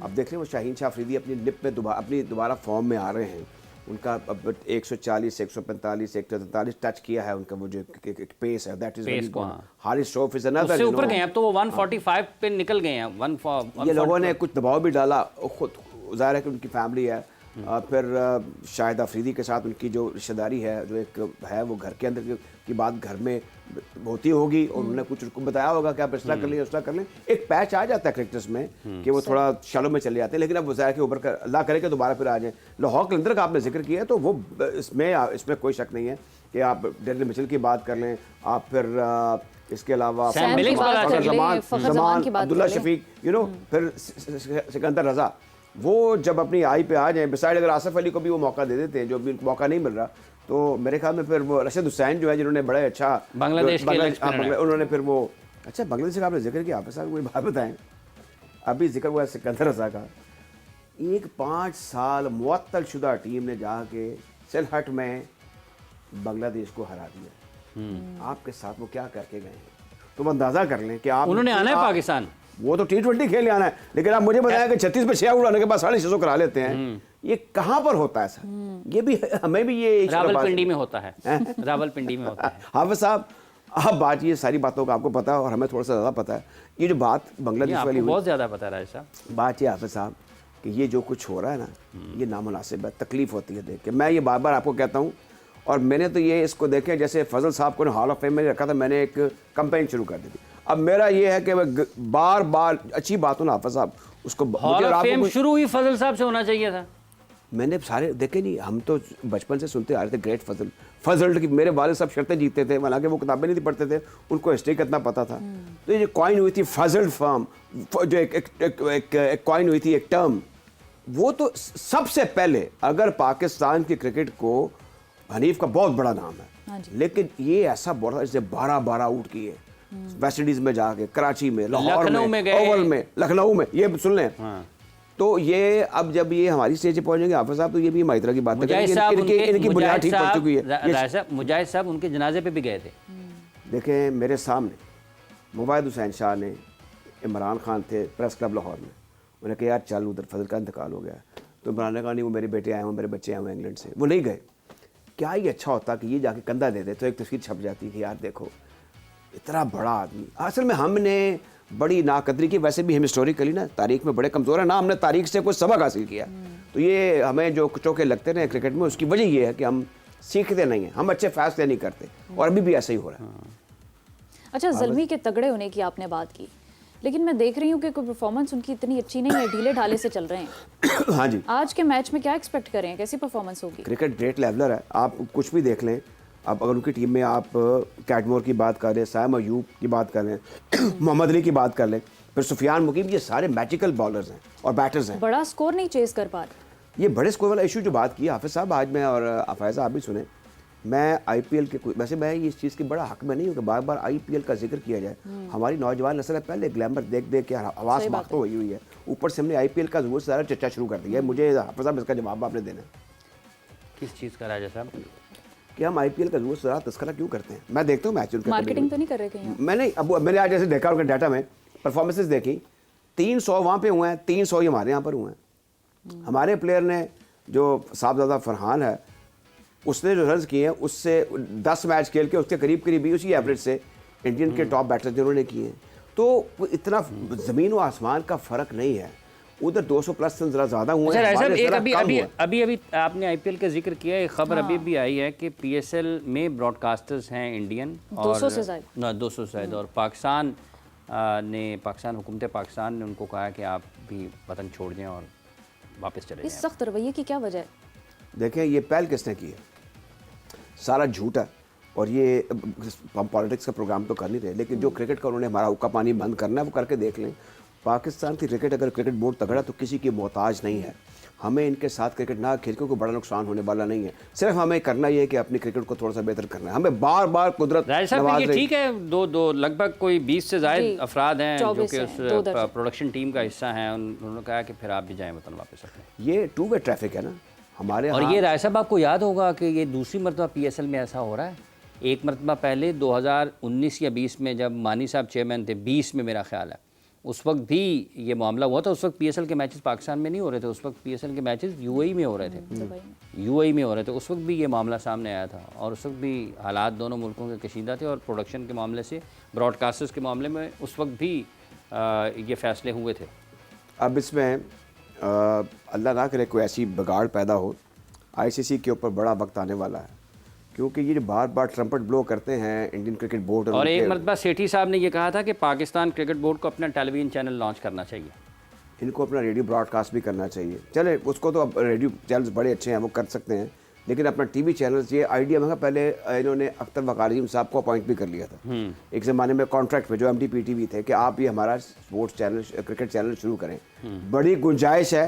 Speaker 3: अब देख लें, वो शाहीन शाह अफरीदी अपनी निप में दोबारा फॉर्म में आ रहे हैं। उनका अब 140, 145, 143 टच किया है उनका, वो जो पेस है, that is very good. Haris Rauf is another,
Speaker 2: उससे ऊपर गए, अब तो वो 145 पे निकल गए हैं।
Speaker 3: ये लोगों ने कुछ दबाव भी डाला, खुद ज़ाहिर है कि उनकी फैमिली है, फिर शाहिद अफरीदी के साथ उनकी जो रिश्तेदारी है, जो एक है, वो घर के अंदर की बात घर में होती होगी, और उन्होंने कुछ उनको बताया होगा कि आप इस तरह कर लें, उस तरह कर लें। एक पैच आ जाता है क्रिकेटर्स में कि वो थोड़ा शैलो में चले जाते हैं, लेकिन अब वो ज़ाहिर के ऊपर अल्लाह करे कि दोबारा फिर आ जाए। लाहौर कलंदर का आपने जिक्र किया है, तो वो इसमें कोई शक नहीं है कि आप डेरिल मिचेल की बात कर लें, आप फिर इसके अलावा अब्दुल्ला शफीक, फिर सिकंदर रजा, वो जब अपनी आई पे आ जाए, बिसाइड अगर आसिफ अली को भी वो मौका दे देते हैं, जो भी मौका नहीं मिल रहा, तो मेरे ख्याल में फिर वो रशीद हुसैन जो है, जिन्होंने बड़े अच्छा
Speaker 2: बांग्लादेश
Speaker 3: उन्होंने फिर वो अच्छा बांग्लादेश का आपने जिक्र किया, आप साहब कोई बात बताएं, अभी जिक्र हुआ सिकंदर रजा का, एक 5 साल मुअत्तल शुदा टीम ने जाके सिलहट में बांग्लादेश को हरा दिया। आपके साथ वो क्या करके गए हैं, तुम अंदाजा कर लें कि आप
Speaker 2: उन्होंने आना है पाकिस्तान,
Speaker 3: वो तो T20 खेलने आना है, लेकिन आप मुझे बताया कि 36 पे 6 उड़ाने के बाद 650 करा लेते हैं। ये कहाँ पर होता है सर? ये भी हमें भी ये
Speaker 2: रावलपिंडी में होता है, रावलपिंडी में होता है।
Speaker 3: हाफिज साहब, आप बात, ये सारी बातों का आपको पता है और हमें थोड़ा सा ज़्यादा पता है। ये जो बात बांग्लादेश वाली
Speaker 2: बहुत ज़्यादा पता है राज साहब,
Speaker 3: बात ये हाफिज साहब कि ये जो कुछ हो रहा है ना, ये नामुनासिब है, तकलीफ होती है देख के। मैं ये बार बार आपको कहता हूँ, और मैंने तो ये इसको देखे, जैसे फजल साहब को हॉल ऑफ फेम में रखा था, मैंने एक कैंपेन शुरू कर दी थी। अब मेरा ये है कि मैं बार बार अच्छी बात हो ना हाफिज साहब, उसको
Speaker 2: हॉल ऑफ फेम शुरू ही फजल साहब से होना चाहिए था।
Speaker 3: मैंने सारे देखे नहीं, हम तो बचपन से सुनते आ रहे थे ग्रेट फजल की, मेरे वाले सब शर्तें जीतते थे, हालांकि वो किताबें नहीं पढ़ते थे, उनको हिस्ट्री कितना पता था। तो ये जो कॉइन हुई थी फजल फॉर्म, जो एक कॉइन हुई थी, एक टर्म, वो तो सबसे पहले, अगर पाकिस्तान की क्रिकेट को, हनीफ का बहुत बड़ा नाम है, लेकिन ये ऐसा बोला जिससे 12 आउट किए वेस्ट इंडीज में जाके, कराची में, लाहौर में, ओवल में, लखनऊ में, ये सुन लें। तो ये अब जब ये हमारी स्टेज पे पहुंचेंगे हाफिज साहब, तो ये भी हमारी तरह की बात है, इनकी बुनियाद ठीक पड़ चुकी है।
Speaker 2: मुजाहिद साहब उनके जनाजे पे भी गए थे।
Speaker 3: देखें, मेरे सामने मुबाहिद हुसैन शाह ने, इमरान खान थे प्रेस क्लब लाहौर में, उन्होंने कहा यार चल, उधर फजल का इंतकाल हो गया, तो इमरान ने कहा नहीं, वो मेरे बेटे आए हुए, मेरे बच्चे आए हुए इंग्लैंड से, वो नहीं गए। क्या ये अच्छा होता कि ये जाके कंधा दे दे, तो एक तस्वीर छप जाती कि यार देखो इतना बड़ा आदमी। असल में हमने बड़ी नाकदरी की, वैसे भी हम हिस्टोरिकली ना तारीख में बड़े कमज़ोर है ना, हमने तारीख से कोई सबक हासिल किया। तो ये हमें जो चौके लगते रहे क्रिकेट में, उसकी वजह ये है कि हम सीखते नहीं हैं, हम अच्छे फैसले नहीं करते, और अभी भी ऐसा ही हो रहा है।
Speaker 1: अच्छा, ज़ल्मी के तगड़े होने की आपने बात की, लेकिन मैं देख रही हूँ कि कोई परफॉर्मेंस उनकी इतनी अच्छी नहीं है, ढीले ढाले से चल रहे हैं।
Speaker 3: हाँ जी,
Speaker 1: आज के मैच में क्या एक्सपेक्ट करें, कैसी परफॉर्मेंस होगी?
Speaker 3: क्रिकेट ग्रेट लेवलर है, आप कुछ भी देख लें। अब अगर उनकी टीम में आप कैटमोर की बात कर लें, सायम अयूब की बात कर लें, मोहम्मद अली की बात कर लें, फिर सुफियान मुकीम, ये सारे मैजिकल बॉलर्स हैं और बैटर्स हैं।
Speaker 1: बड़ा स्कोर नहीं चेस कर पा रहे।
Speaker 3: ये बड़े स्कोर वाला इशू जो बात की हाफिज साहब आज मैं, और अफायज़ा आप भी सुने, मैं IPL के, वैसे मैं इस चीज़ की बड़ा हक में नहीं हूँ कि बार बार IPL का जिक्र किया जाए। हमारी नौजवान नस्ल पहले ग्लैमर देख देख के हवास बात तो हुई है, ऊपर से हमने IPL का ज़रूर से ज़्यादा चर्चा शुरू कर दी है। मुझे हाफिज साहब इसका जवाब आपने देना है।
Speaker 2: किस चीज़ का राजा साहब?
Speaker 3: कि हम IPL का रोज ज़रा तस्करा क्यों करते हैं। मैं देखता हूँ मैच उनका,
Speaker 1: मार्केटिंग तो नहीं कर रहे कहीं आप?
Speaker 3: मैंने अब मैंने आज जैसे देखा उनके डाटा में परफॉर्मेंसेस देखी, 300 वहाँ पे हुए हैं, 300 ही हमारे यहाँ पर हुए हैं। हमारे प्लेयर ने जो साहबजादा फरहान है, उसने जो रन्स किए हैं उससे 10 मैच खेल के उसके करीब करीब भी उसी एवरेज से इंडियन के टॉप बैटर्स जिन्होंने किए हैं। तो वो इतना ज़मीन और आसमान का फ़र्क नहीं है। उधर 200 प्लस रन ज़रा ज़्यादा हुए
Speaker 2: अच्छा
Speaker 3: हैं,
Speaker 2: राजा साहब,
Speaker 3: हमारे
Speaker 2: एक
Speaker 3: ज़रा
Speaker 2: अभी
Speaker 3: कम
Speaker 2: अभी
Speaker 3: हुए हैं।
Speaker 2: अभी अभी आपने IPL का जिक्र किया, एक खबर अभी भी आई है कि PSL में ब्रॉडकास्टर्स हैं इंडियन
Speaker 1: 200 से ज़्यादा।
Speaker 2: ना 200 से ज़्यादा, और पाकिस्तान हुकूमत पाकिस्तान ने उनको कहा कि आप भी वतन छोड़ दें और वापस चले
Speaker 1: इस
Speaker 2: जाएं।
Speaker 1: सख्त रवैये की क्या वजह है?
Speaker 3: देखें ये पहल किसने की है, सारा झूठ है। और ये हम पॉलिटिक्स का प्रोग्राम तो कर नहीं रहे, लेकिन जो क्रिकेट का उन्होंने हमारा हुक्का पानी बंद करना है वो करके देख लें। पाकिस्तान की क्रिकेट, अगर क्रिकेट बोर्ड तगड़ा तो किसी की मोहताज नहीं है। हमें इनके साथ क्रिकेट ना खेल, क्योंकि बड़ा नुकसान होने वाला नहीं है। सिर्फ हमें करना ये है कि अपनी क्रिकेट को थोड़ा सा बेहतर करना है। हमें बार बार कुदरत
Speaker 2: राजा साहब,
Speaker 3: नवाज
Speaker 2: ये
Speaker 3: रही।
Speaker 2: ठीक है, दो लगभग कोई 20 से
Speaker 1: जी,
Speaker 2: ज़ायद अफराद हैं जो
Speaker 1: 24
Speaker 2: कि
Speaker 1: हैं,
Speaker 2: उस
Speaker 1: 2 दर्जन।
Speaker 2: प्रोडक्शन टीम का हिस्सा हैं। उन्होंने कहा कि फिर आप भी जाएं वतन वापस अपने।
Speaker 3: ये टू वे ट्रैफिक है ना हमारे
Speaker 2: और
Speaker 3: यहाँ।
Speaker 2: ये राय साहब, आपको याद होगा कि ये दूसरी मरतबा PSL में ऐसा हो रहा है। एक मरतबा पहले 2019 या 20 में जब मानी साहब चेयरमैन थे, 20 में मेरा ख्याल है, उस वक्त भी ये मामला हुआ था। उस वक्त PSL के मैचेस पाकिस्तान में नहीं हो रहे थे, उस वक्त PSL के मैचेस UAE में हो रहे थे, UAE में हो रहे थे। उस वक्त भी ये मामला सामने आया था और उस वक्त भी हालात दोनों मुल्कों के कशीदा थे। और प्रोडक्शन के मामले से, ब्रॉडकास्टर्स के मामले में उस वक्त भी ये फैसले हुए थे।
Speaker 3: अब इसमें अल्लाह ना करे कोई ऐसी बिगाड़ पैदा हो, ICC के ऊपर बड़ा वक्त आने वाला है। क्योंकि ये बार बार ट्रम्पट ब्लो करते हैं इंडियन क्रिकेट बोर्ड।
Speaker 2: और एक मरतबा सेठी साहब ने ये कहा था कि पाकिस्तान क्रिकेट बोर्ड को अपना टेलीविजन चैनल लॉन्च करना चाहिए,
Speaker 3: इनको अपना रेडियो ब्रॉडकास्ट भी करना चाहिए। चले उसको तो अब रेडियो चैनल्स बड़े अच्छे हैं, वो कर सकते हैं, लेकिन अपना TV चैनल्स, ये आइडिया में पहले इन्होंने अख्तर वकारिम साहब को अपॉइंट भी कर लिया था एक ज़माने में कॉन्ट्रैक्ट में, जो MDPTV थे, कि आप ये हमारा स्पोर्ट्स चैनल, क्रिकेट चैनल शुरू करें। बड़ी गुंजाइश है,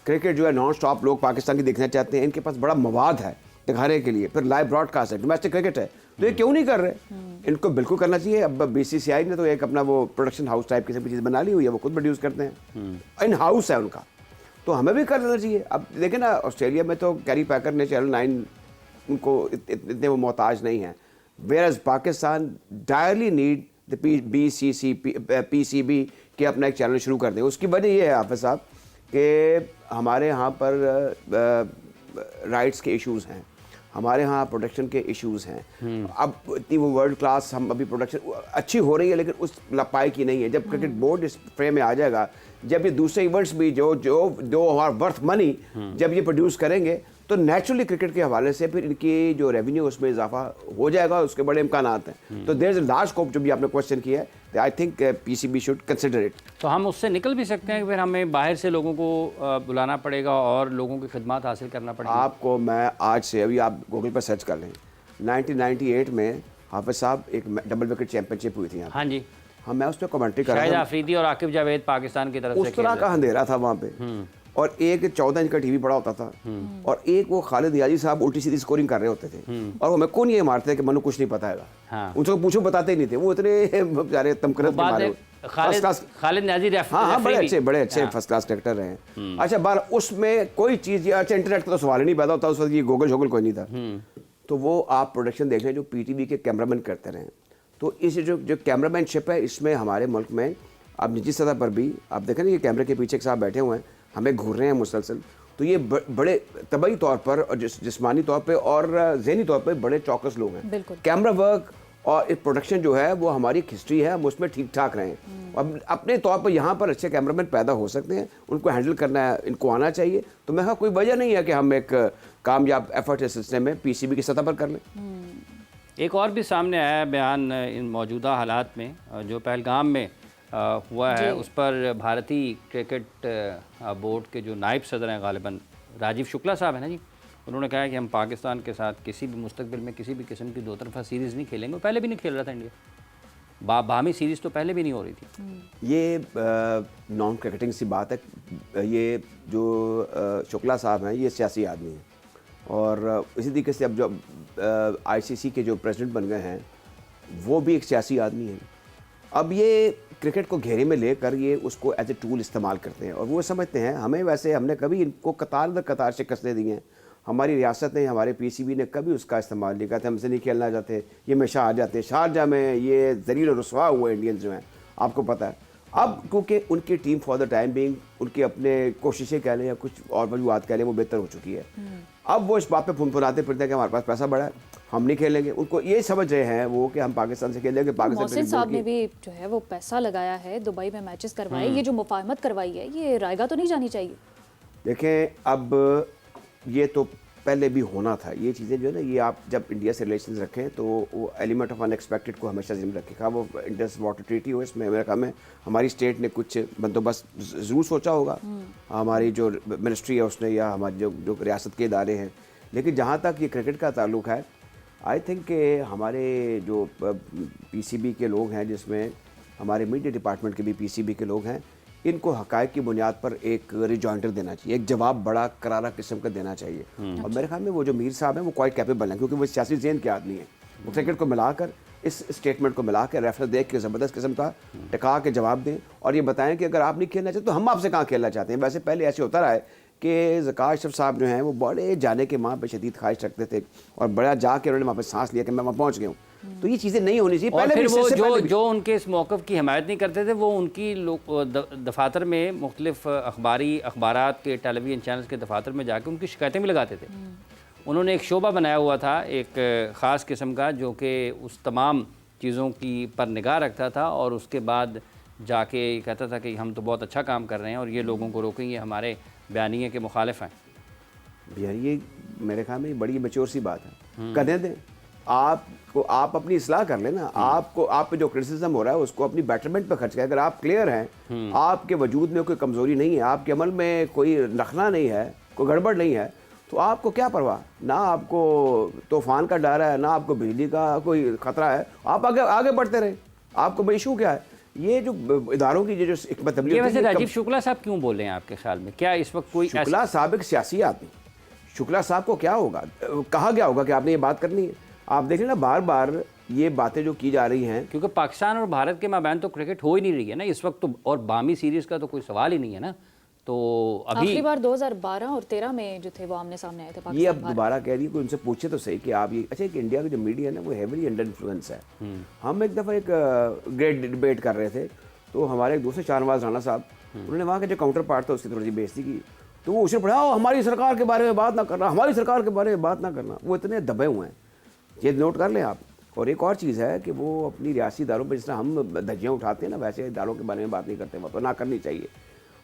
Speaker 3: क्रिकेट जो है नॉन स्टॉप लोग पाकिस्तान की देखना चाहते हैं, इनके पास बड़ा मवाद है दिखाने के लिए। फिर लाइव ब्रॉडकास्ट है, डोमेस्टिक क्रिकेट है, तो ये क्यों नहीं कर रहे? इनको बिल्कुल करना चाहिए। अब BCCI ने तो एक अपना वो प्रोडक्शन हाउस टाइप की सभी चीज़ बना ली हुई है, वो खुद प्रोड्यूस करते हैं, इन हाउस है उनका, तो हमें भी कर लेना चाहिए। अब देखें ना, ऑस्ट्रेलिया में तो कैरी पैकर ने चैनल 9, उनको इतने वो मोहताज नहीं है। Whereas Pakistan direly need the PCB के अपना एक चैनल शुरू कर दें। उसकी वजह ये है हाफिज़ साहब कि हमारे यहाँ पर राइट्स के इश्यूज़ हैं, हमारे यहाँ प्रोडक्शन के इश्यूज़ हैं। अब इतनी वो वर्ल्ड क्लास हम अभी प्रोडक्शन अच्छी हो रही है, लेकिन उस लपाई की नहीं है। जब क्रिकेट बोर्ड इस फ्रेम में आ जाएगा, जब ये दूसरे इवेंट्स भी जो हमारा वर्थ मनी जब ये प्रोड्यूस करेंगे, तो नेचुरली क्रिकेट के हवाले से फिर इनकी जो रेवेन्यू उसमें इजाफा हो जाएगा, उसके बड़े इम्कानात हैं। तो there is a large scope, जो भी आपने क्वेश्चन किया है, I think PCB should consider it.
Speaker 2: तो हम उससे निकल भी सकते हैं कि फिर हमें बाहर से लोगों को बुलाना पड़ेगा और लोगों की खिदमत हासिल करना पड़ेगा।
Speaker 3: आपको मैं आज से, अभी आप गूगल पर सर्च कर लें, 1998 में हाफिज़ साहब एक डबल विकेट चैंपियनशिप हुई थी यहाँ।
Speaker 2: हाँ जी,
Speaker 3: मैं उस पर कमेंट्री कर
Speaker 2: शाहिद
Speaker 3: रहा था।
Speaker 2: आफरीदी और आकिब जावेद पाकिस्तान की तरफ से
Speaker 3: उस तरह का अंधेरा था वहाँ पे, और एक 14 इंच का TV बड़ा होता था, और एक वो खालिद नियाज़ी साहब उल्टी सीधी स्कोरिंग कर रहे होते थे, और वो मैं कौन ये मारते थे कि मनु कुछ नहीं पता है।
Speaker 2: हाँ।
Speaker 3: उनसे पूछो, बताते ही नहीं थे, वो इतने बेचारे तमकरत के मारे।
Speaker 2: खालिद नियाज़ी
Speaker 3: हाँ, बड़े अच्छे फर्स्ट क्लास क्रिकेटर रहे हैं। अच्छा, बार उसमें कोई चीज़, अच्छा इंटरनेट का तो सवाल ही नहीं पैदा होता उस वक्त, ये गूगल शोगल कोई नहीं था। तो वो आप प्रोडक्शन देख लें जो PTV के कैमरामैन करते रहे। तो इस जो कैमरामैनशिप है, इसमें हमारे मुल्क में अब निजी सतह पर भी आप देखें ना, ये कैमरे के पीछे एक साहब बैठे हुए हैं, हमें घूर रहे हैं मुसलसल। तो ये बड़े तबई तौर पर और जिस्मानी तौर पे और ज़हनी तौर पे बड़े चौकस लोग हैं। कैमरा वर्क और प्रोडक्शन जो है वो हमारी हिस्ट्री है, हम उसमें ठीक ठाक रहें। अब अपने तौर पर यहाँ पर अच्छे कैमरामैन पैदा हो सकते हैं, उनको हैंडल करना है, इनको आना चाहिए। तो मैं कहा कोई वजह नहीं है कि हम एक कामयाब एफर्ट इस सिलसिले में PCB की सतह पर कर लें।
Speaker 2: एक और भी सामने आया है बयान इन मौजूदा हालात में, जो पहलगाम में हुआ है, उस पर भारतीय क्रिकेट बोर्ड के जो नायब सदर हैं गालिबन राजीव शुक्ला साहब है ना जी, उन्होंने कहा है कि हम पाकिस्तान के साथ किसी भी मुस्तकबिल में किसी भी किस्म की दो तरफा सीरीज़ नहीं खेलेंगे। पहले भी नहीं खेल रहा था इंडिया, बाहमी सीरीज़ तो पहले भी नहीं हो रही थी।
Speaker 3: ये नॉन क्रिकेटिंग सी बात है। ये जो शुक्ला साहब हैं, ये सियासी आदमी हैं, और इसी तरीके से अब जो ICC के जो प्रेसिडेंट बन गए हैं, वो भी एक सियासी आदमी हैं। अब ये क्रिकेट को घेरे में लेकर ये उसको एज ए टूल इस्तेमाल करते हैं, और वो समझते हैं हमें, वैसे हमने कभी इनको कतार दर कतार शिकस्तें दी हैं। हमारी रियासत ने, हमारे पीसीबी ने कभी उसका इस्तेमाल नहीं किया था। हमसे नहीं खेलना चाहते, ये हमेशा आ जाते। शारजा में ये ज़लील और रुसवा हुए इंडियंस जो हैं, आपको पता है। अब क्योंकि उनकी team for the time being, उनकी अपने कोशिशें कह लें या कुछ और वजूहत कह लें, वो बेहतर हो चुकी है। अब वो इस बात पे फुनफुनाते फिरते हैं कि हमारे पास पैसा बड़ा है, हम नहीं खेलेंगे। उनको ये समझ रहे हैं वो कि हम पाकिस्तान से खेलेंगे। पाकिस्तान
Speaker 1: मोहसिन साहब ने भी जो है वो पैसा लगाया है, दुबई में मैचेस करवाए, ये जो मुफाहमत करवाई है, ये रायगा तो नहीं जानी चाहिए?
Speaker 3: देखें, अब ये तो पहले भी होना था। ये चीज़ें जो है ना, ये आप जब इंडिया से रिलेशन रखें तो वो एलिमेंट ऑफ अनएक्सपेक्टेड को हमेशा जिम्मे रखेगा। वो इंडस वाटर ट्रीटी हो, इसमें अमेरिका में हमारी स्टेट ने कुछ बंदोबस्त ज़रूर सोचा होगा, हमारी जो मिनिस्ट्री है उसने, या हमारी जो रियासत के इदारे हैं। लेकिन जहाँ तक ये क्रिकेट का ताल्लुक है, आई थिंक कि हमारे जो पीसीबी के लोग हैं, जिसमें हमारे मीडिया डिपार्टमेंट के भी पीसीबी के लोग हैं, इनको हक़ाइक़ की बुनियाद पर एक रिजॉइंडर देना चाहिए, एक जवाब बड़ा करारा किस्म का देना चाहिए। और मेरे ख्याल में वो जो मीर साहब हैं वो क्वाइट कैपेबल हैं, क्योंकि वो सियासी ज़हन के आदमी हैं। वो क्रिकेट को मिलाकर, इस स्टेटमेंट को मिलाकर, रेफरेंस देख के ज़बरदस्त किस्म का टिका के जवाब दें और ये बताएं कि अगर आप नहीं खेलना चाहते तो हम आपसे कहाँ खेलना चाहते हैं। वैसे पहले ऐसे होता रहा है कि ज़का अशरफ साहब जो हैं वो बड़े जाने के वहाँ पे शदीद ख्वाहिश रखते थे और बड़ा जाके उन्होंने वहाँ पे सांस लिया कि मैं वहाँ पहुँच गया हूँ। तो ये चीज़ें नहीं होनी चाहिए।
Speaker 2: और
Speaker 3: पहले
Speaker 2: फिर
Speaker 3: भी,
Speaker 2: वो जो उनके इस मौक़िफ़ की हिमायत नहीं करते थे, वो उनकी दफातर में मुख्तलिफ अखबारात के टेलीविज़न चैनल्स के दफातर में जाके उनकी शिकायतें भी लगाते थे। उन्होंने एक शोबा बनाया हुआ था, एक ख़ास किस्म का, जो कि उस तमाम चीज़ों की पर निगाह रखता था और उसके बाद जाके कहता था कि हम तो बहुत अच्छा काम कर रहे हैं और ये लोगों को रोकेंगे, हमारे बयानिए के मुखालिफ हैं।
Speaker 3: यार ये मेरे ख्याल में बड़ी मैच्योर सी बात है। करने दें, आपको, आप अपनी इस्लाह कर लेना। आपको, आप पे जो क्रिटिसिज्म हो रहा है उसको अपनी बेटरमेंट पे खर्च करें। अगर आप क्लियर हैं, आपके वजूद में कोई कमज़ोरी नहीं है, आपके अमल में कोई नखना नहीं है, कोई गड़बड़ नहीं है, तो आपको क्या परवाह। ना आपको तूफ़ान का डर है, ना आपको बिजली का कोई ख़तरा है, आप आगे आगे बढ़ते रहें। आपको इशू क्या है? ये जो इदारों की जो हिकमत अमली,
Speaker 2: ये वैसे राजीव शुक्ला साहब क्यों बोल रहे हैं आपके ख्याल में? क्या इस वक्त कोई
Speaker 3: शुक्ला साहब एक सियासी आदमी, शुक्ला साहब को क्या होगा, कहा गया होगा कि आपने ये बात करनी है? आप देख लेना, बार बार ये बातें जो की जा रही हैं,
Speaker 2: क्योंकि पाकिस्तान और भारत के माबैन तो क्रिकेट हो ही नहीं रही है ना इस वक्त तो, और बामी सीरीज़ का तो कोई सवाल ही नहीं है ना। तो अभी
Speaker 1: आखिरी बार 2012 और 13 में जो थे वो आमने सामने आए थे पाकिस्तान।
Speaker 3: ये अब दोबारा कह रही है, कोई उनसे पूछे तो सही कि आप ये, अच्छा, कि इंडिया का जो मीडिया है ना वो हेविली अंडर इन्फ्लुएंस है। हम एक दफ़ा एक ग्रेट डिबेट कर रहे थे, तो हमारे एक दूसरे शाहनवाज राणा साहब, उन्होंने वहाँ के जो काउंटर पार्ट था उसकी थोड़ी सी बेइज्जती की। तो वो उसे पढ़ा, हमारी सरकार के बारे में बात ना करना, हमारी सरकार के बारे में बात ना करना। वो इतने दबे हुए हैं, ये नोट कर लें आप। और एक और चीज़ है कि वो अपनी रियासी इदारों पर, जिस तरह हम धज्जियाँ उठाते हैं ना, वैसे इदारों के बारे में बात नहीं करते, वो तो ना करनी चाहिए।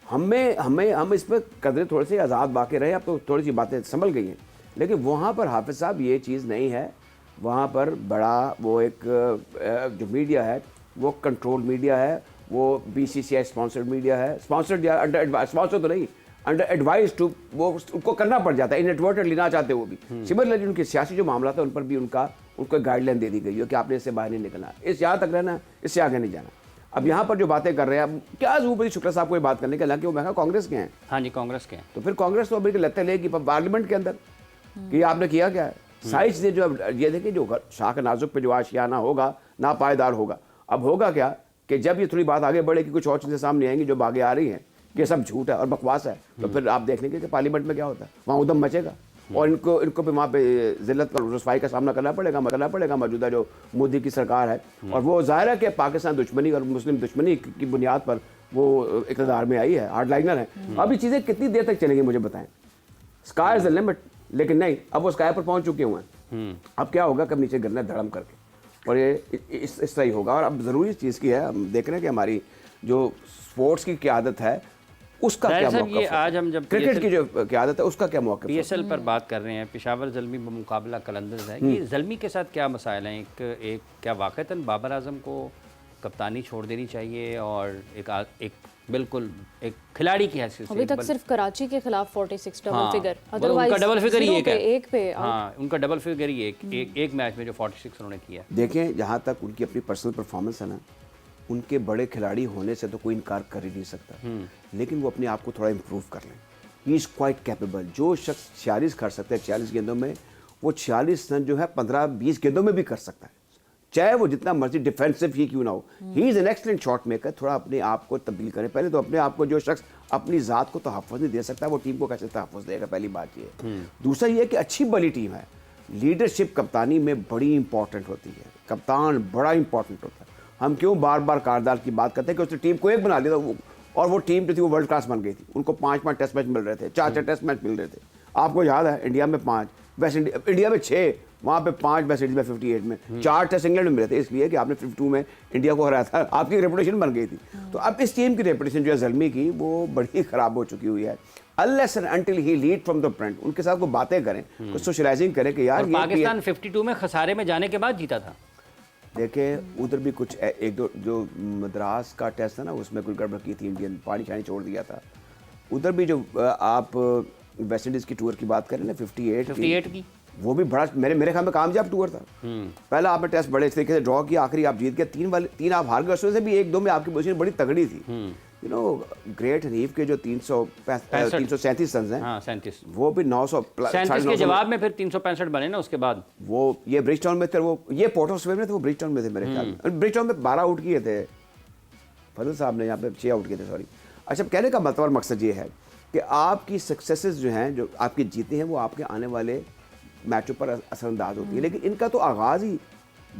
Speaker 3: हम इस पर कदरे थोड़े से आज़ाद बाकी रहे। अब तो थोड़ी सी बातें संभल गई हैं, लेकिन वहाँ पर हाफिज़ साहब ये चीज़ नहीं है। वहाँ पर बड़ा वो एक जो मीडिया है वो कंट्रोल मीडिया है, वो बीसीसीआई स्पॉन्सर्ड मीडिया है, स्पॉन्सर्ड या अंडर स्पॉन्सर तो नहीं, अंडर एडवाइस टू, वो उनको करना पड़ जाता है इनएडवर्टेंटली, ना चाहते वो भी। सिमिलरली उनके सियासी जो मामला था उन पर भी उनको गाइडलाइन दे दी गई है कि आपने इससे बाहर नहीं निकलना, इस यहाँ तक रहना, इससे आगे नहीं जाना। अब यहाँ पर जो बातें कर रहे हैं, अब क्या जरूरत है शुक्ला साहब को ये बात करने के, हालांकि वो मैं कांग्रेस के हैं।
Speaker 2: हाँ जी, कांग्रेस के हैं।
Speaker 3: तो फिर कांग्रेस तो अभी लगता लेगी पार्लियामेंट के अंदर कि आपने किया क्या है। सारी चीज़ें जो ये देखिए, जो शाख नाजुक पे जो आशियाना होगा ना पायदार होगा। अब होगा क्या कि जब ये थोड़ी बात आगे बढ़ेगी, कुछ और चीज़ें सामने आएंगी जो आगे आ रही हैं कि सब झूठ है और बकवास है, तो फिर आप देख लेंगे कि पार्लियामेंट में क्या होता है, वहाँ उदम मचेगा और इनको भी वहाँ पे जिल्लत और रुसवाई का सामना करना पड़ेगा मौजूदा जो मोदी की सरकार है। और वो ज़ाहिर है कि पाकिस्तान दुश्मनी और मुस्लिम दुश्मनी की बुनियाद पर वो इक़्तिदार में आई है, हार्डलाइनर है। अब ये चीज़ें कितनी देर तक चलेंगी मुझे बताएं। स्काई इज़ द लिमिट, लेकिन नहीं, अब वो स्काई पर पहुँच चुके हुए हैं। अब क्या होगा, कब नीचे गिरना धड़म करके, और ये इस तरह ही होगा। और अब ज़रूरी चीज़ की है, हम देख रहे हैं कि हमारी जो स्पोर्ट्स की क़यादत है उसका क्या मौक़िफ़ है।
Speaker 2: आज हम जब
Speaker 3: क्रिकेट की जो क़यादत है उसका क्या मौक़िफ़ है।
Speaker 2: पीएसएल पर बात कर रहे हैं, पेशावर ज़ल्मी मुकाबला कलंदर्स है, ये ज़ल्मी के साथ क्या मसाइल हैं? एक क्या वाक़तन बाबर आज़म को कप्तानी छोड़ देनी चाहिए और एक बिल्कुल एक खिलाड़ी की हैसियत से?
Speaker 1: अभी तक सिर्फ कराची के खिलाफ 46 डबल
Speaker 2: हाँ,
Speaker 1: फिगर,
Speaker 2: अदरवाइज उनका डबल फिगर ही
Speaker 1: एक पे
Speaker 2: हाँ, उनका डबल फिगर ही एक मैच में जो 46 उन्होंने किया।
Speaker 3: देखें, जहाँ तक उनकी अपनी पर्सनल परफॉर्मेंस है ना, उनके बड़े खिलाड़ी होने से तो कोई इनकार कर ही नहीं सकता, लेकिन वो अपने आप को थोड़ा इम्प्रूव कर लें। He is quite capable. जो शख्स 46 कर सकता है 46 गेंदों में, वो 46 रन जो है 15-20 गेंदों में भी कर सकता है। चाहे वो जितना मर्जी डिफेंसिव ही क्यों ना हो, he is an excellent shot maker. थोड़ा अपने आप को तब्दील करें। पहले तो अपने आप को, जो शख्स अपनी ज़ात को तहफ़्फ़ुज़ नहीं दे सकता, वो टीम को कैसे तहफ़्फ़ुज़ देगा, पहली बात ये। दूसरा ये कि अच्छी बड़ी टीम है, लीडरशिप कप्तानी में बड़ी इंपॉर्टेंट होती है, कप्तान बड़ा इंपॉर्टेंट होता है। हम क्यों बार बार कारदार की बात करते हैं कि उसने टीम को एक बना लिया था, और वो टीम जो थी वो वर्ल्ड क्लास बन गई थी। उनको 5-5 टेस्ट मैच मिल रहे थे, 4-4 टेस्ट मैच मिल रहे थे। आपको याद है इंडिया में 5, वेस्ट इंडिया में 6, वहाँ पे 5 वेस्ट इंडीज में 58 में, 4 टेस्ट इंग्लैंड में मिले थे, इसलिए कि आपने 52 में इंडिया को हराया था, आपकी रेपुटेशन बन गई थी। तो अब इस टीम की रेपुटेशन जो है ज़ल्मी की, वो बड़ी ख़राब हो चुकी हुई है। Unless and until he lead from the front, उनके साथ को बातें करें, कुछ सोशलाइजिंग करें कि यार
Speaker 2: पाकिस्तान 52 में खसारे में जाने के बाद जीता था।
Speaker 3: देखें उधर भी कुछ एक दो जो मद्रास का टेस्ट था ना, उसमें कुछ गड़बड़ की थी, इंडियन पानी शानी छोड़ दिया था। उधर भी जो आप वेस्ट इंडीज़ की टूर की बात करें ना, 58 की, वो भी बड़ा मेरे ख्याल में कामयाब टूर था। पहला आपने टेस्ट बड़े तरीके से ड्रॉ किया, आखिरी आप जीत गए, 3 आप हार गए, उसमें से भी 1-2 में आपकी पोजीशन बड़ी तगड़ी थी। यू नो ग्रेट हनीफ के जो 337 रन हैं,
Speaker 2: हाँ 37,
Speaker 3: वो भी 900
Speaker 2: के जवाब में फिर 365 बने ना उसके बाद।
Speaker 3: वो ये ब्रिजटाउन में थे, वो ये पोर्ट ऑफ स्पेन में थे, वो ब्रिजटाउन में थे मेरे ख्याल में। ब्रिजटाउन में 12 आउट किए थे फजल साहब ने, यहाँ पे 6 आउट किए थे, सॉरी। अच्छा, कहने का मतलब और मकसद ये है कि आपकी सक्सेसेस जो हैं, जो आपकी जीतें हैं, वो आपके आने वाले मैचों पर असरअंदाज होती है। लेकिन इनका तो आगाज़ ही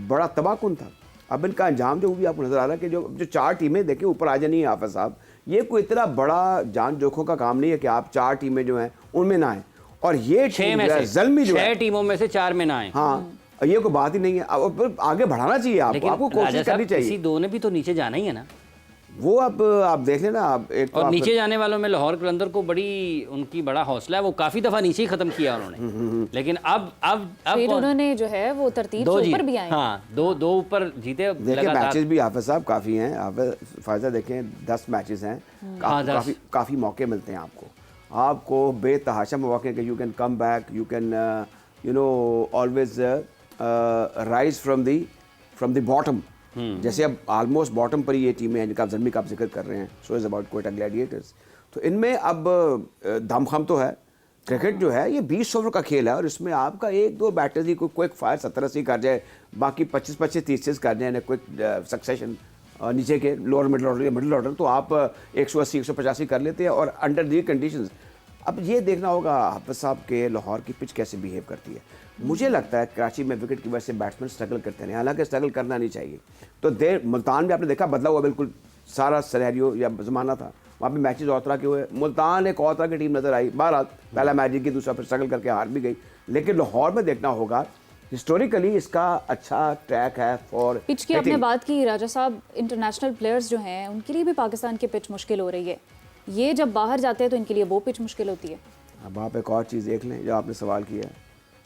Speaker 3: बड़ा तबाहकुन था। अब इनका अंजाम जो भी आपको नजर आ रहा है कि जो 4 टीमें देखें ऊपर आ जानी है हाफिज साहब, ये कोई इतना बड़ा जान जोखों का काम नहीं है कि आप 4 टीमें जो हैं उनमें ना आए, और ये
Speaker 2: 6 टीमों में से 4 में ना आए।
Speaker 3: हाँ, ये कोई बात ही नहीं है। अब आगे बढ़ाना चाहिए आपको कोशिश करनी चाहिए।
Speaker 2: किसी दो ने भी तो नीचे जाना ही है ना।
Speaker 3: वो अब आप देख लेना, आप एक
Speaker 2: और नीचे जाने वालों में लाहौर कलंदर को उनकी बड़ा हौसला है, वो काफी दफा नीचे ही खत्म किया उन्होंने। लेकिन अब
Speaker 1: फिर उन्होंने जो है वो तरतीब से ऊपर भी आए।
Speaker 2: हाँ, दो ऊपर जीते।
Speaker 3: देखिए मैचेस भी हाफिज साहब काफ़ी हैं, हाफिज फायदा देखें 10 मैचेस हैं, काफ़ी मौके मिलते हैं आपको बेतहाशा मौके के। You can come back, you can you know always rise from the bottom. जैसे अब ऑलमोस्ट बॉटम पर ही ये टीमें हैं जिनका आप ज़ल्मी का आप जिक्र कर रहे हैं, so is about Quetta Gladiators. तो इनमें अब दमखम तो है। क्रिकेट जो है ये 20 ओवर का खेल है, और इसमें आपका 1-2 बैटर्स ही कोई क्विक फायर 70-80 कर जाए, बाकी 25-25 30 कर जाए, क्विक सक्सेशन नीचे के लोअर मिडिल ऑर्डर या मिडिल ऑर्डर, तो आप 180-185 कर लेते हैं, और अंडर दी कंडीशंस। अब ये देखना होगा हाफिज साहब के लाहौर की पिच कैसे बिहेव करती है। मुझे लगता है कराची में विकेट की वजह से बैट्समैन स्ट्रगल करते हैं, हालांकि स्ट्रगल करना नहीं चाहिए। तो मुल्तान में आपने देखा बदला हुआ बिल्कुल सारा सिनेरियो या ज़माना था, वहाँ पे मैचेस और तरह के हुए। मुल्तान एक और तरह की टीम नज़र आई, बहरहाल पहला मैच जीत की, दूसरा फिर स्ट्रगल करके हार भी गई। लेकिन लाहौर में देखना होगा, हिस्टोरिकली इसका अच्छा ट्रैक है फॉर
Speaker 1: पिच की। आपने बात की राजा साहब, इंटरनेशनल प्लेयर्स जो हैं उनके लिए भी पाकिस्तान की पिच मुश्किल हो रही है। ये जब बाहर जाते हैं तो इनके लिए वो पिच मुश्किल होती है।
Speaker 3: अब आप एक और चीज़ देख लें जो आपने सवाल किया है,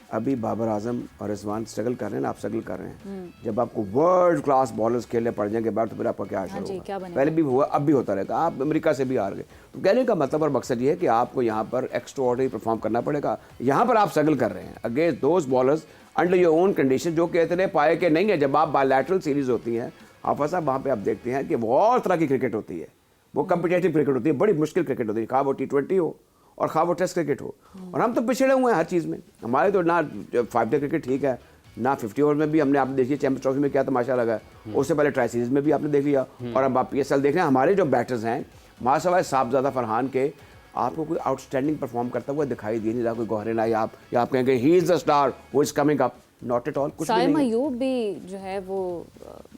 Speaker 3: अभी बाबर आजम और रिजवान स्ट्रगल कर रहे हैं ना, आप स्ट्रगल कर रहे हैं। जब आपको वर्ल्ड क्लास बॉलर्स खेलने पड़ जाएंगे बाद, तो फिर आपका क्या हाल होगा? पहले भी हुआ, अब भी होता रहेगा। आप अमेरिका से भी हार गए। तो कहने का मतलब और मकसद ये है कि आपको यहाँ पर एक्स्ट्राऑर्डिनरी परफॉर्म करना पड़ेगा। यहाँ पर आप स्ट्रगल कर रहे हैं against those bowlers under your own condition, जो कि इतने पाए के नहीं है। जब आप बायलैटरल सीरीज होती हैं हाफिज साहब, वहाँ पर आप देखते हैं कि वो और तरह की क्रिकेट होती है, वो कम्पिटेटिव क्रिकेट होती है, बड़ी मुश्किल क्रिकेट होती है, खा वो T20 हो और खा वो टेस्ट क्रिकेट हो। और हम तो पिछड़े हुए हैं हर चीज़ में। हमारे तो ना 5 डे क्रिकेट ठीक है, ना 50 ओवर में भी हमने, आप देखिए चैंपियंस ट्रॉफी में क्या तमाशा लगा है, उससे पहले ट्राई सीरीज में भी आपने देख लिया, और अब आप PSL देख रहे हैं। हमारे जो बैटर्स हैं माशाअल्लाह साहबजादा फरहान के, आपको कोई आउटस्टैंडिंग परफॉर्म करता हुआ दिखाई दे नहीं रहा, कोई गौहरे ना आप, या आप कहेंगे he is the star who is coming up, not at all. कुछ
Speaker 1: साइम अयूब भी जो है वो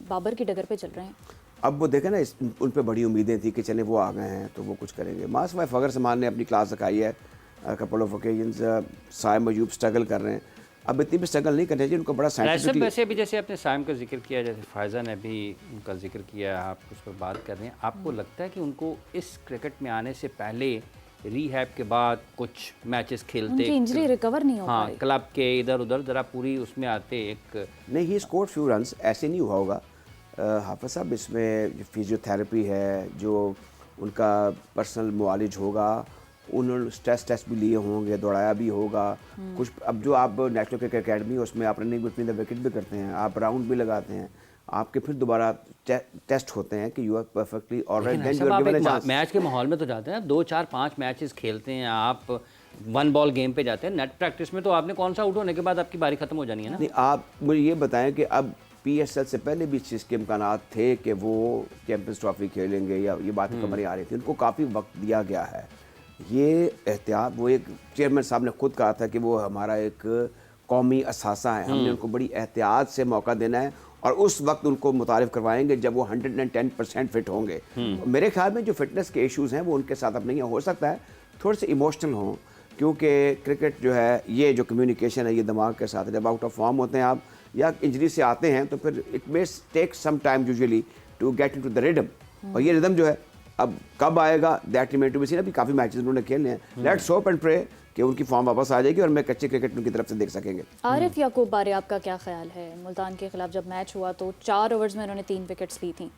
Speaker 1: बाबर की डगर पे चल रहे हैं।
Speaker 3: अब वो देखें ना, उन पर बड़ी उम्मीदें थी कि चले वो आ गए हैं तो वो कुछ करेंगे। माशाअल्लाह फ़खर समान ने अपनी क्लास दिखाई है, couple of occasions. Saim Ayub struggle कर रहे हैं, अब इतनी भी स्ट्रगल नहीं करनी चाहिए, उनको बड़ा साइंटिफिकली।
Speaker 2: वैसे भी जैसे आपने साइम का जिक्र किया, जैसे फायजा ने भी उनका जिक्र किया, आप उस पर बात कर रहे हैं, आपको लगता है कि उनको इस क्रिकेट में आने से पहले रीहैब के बाद कुछ मैचेस खेलते,
Speaker 1: इंजरी रिकवर नहीं हो पाई,
Speaker 2: हाँ क्लब के इधर उधर ज़रा पूरी उसमें आते एक
Speaker 3: नहीं, ही स्कोर्ड फ्यू रन्स, ऐसे नहीं हुआ होगा हाफिज साहब। इसमें फिजियोथेरेपी है, जो उनका पर्सनल मुआलिज होगा, उन्होंने स्ट्रेस टेस्ट भी लिए होंगे, दौड़ाया भी होगा कुछ। अब जो आप नेशनल क्रिकेट अकेडमी उसमें आप रनिंग बिटवीन द विकेट भी करते हैं, आप राउंड भी लगाते हैं, आपके फिर दोबारा टेस्ट होते हैं कि you are perfectly alright, then you are given a chance.
Speaker 2: Match के माहौल में तो जाते हैं, 2 4 5 मैचेस खेलते हैं, आप 1 बॉल गेम पे जाते हैं। नेट प्रैक्टिस में तो आपने कौन सा आउट होने के बाद आपकी बारी खत्म हो जानी है ना।
Speaker 3: नहीं, आप मुझे ये बताएं कि अब PSL से पहले भी इस चीज़ के इम्कानात थे कि वो चैम्पियंस ट्रॉफी खेलेंगे या ये बातें कमरे आ रही थी, उनको काफ़ी वक्त दिया गया है। ये एहतियात, वो एक चेयरमैन साहब ने खुद कहा था कि वो हमारा एक कौमी असासा है, हमने उनको बड़ी एहतियात से मौका देना है और उस वक्त उनको मुतारिफ करवाएंगे जब वो 110% फिट होंगे। मेरे ख्याल में जो फिटनेस के इश्यूज़ हैं वो उनके साथ अब नहीं है। हो सकता है थोड़े से इमोशनल हों, क्योंकि क्रिकेट जो है, ये जो कम्युनिकेशन है ये दिमाग के साथ है। जब आउट ऑफ फॉर्म होते हैं आप या इंजरी से आते हैं तो फिर it may take some time usually to get into the rhythm, और ये रिदम जो है अब कब आएगा that remain to be seen. अभी काफ़ी मैचेस उन्होंने खेलने हैं, लेट्स होप एंड प्रे कि उनकी फॉर्म वापस आ जाएगी और मैं कच्चे क्रिकेट उनकी तरफ से देख सकेंगे।
Speaker 1: आरिफ याकूब बारे आपका क्या ख्याल है? मुल्तान के खिलाफ जब मैच हुआ तो 4 ओवर्स में उन्होंने 3 विकेट्स ली थी,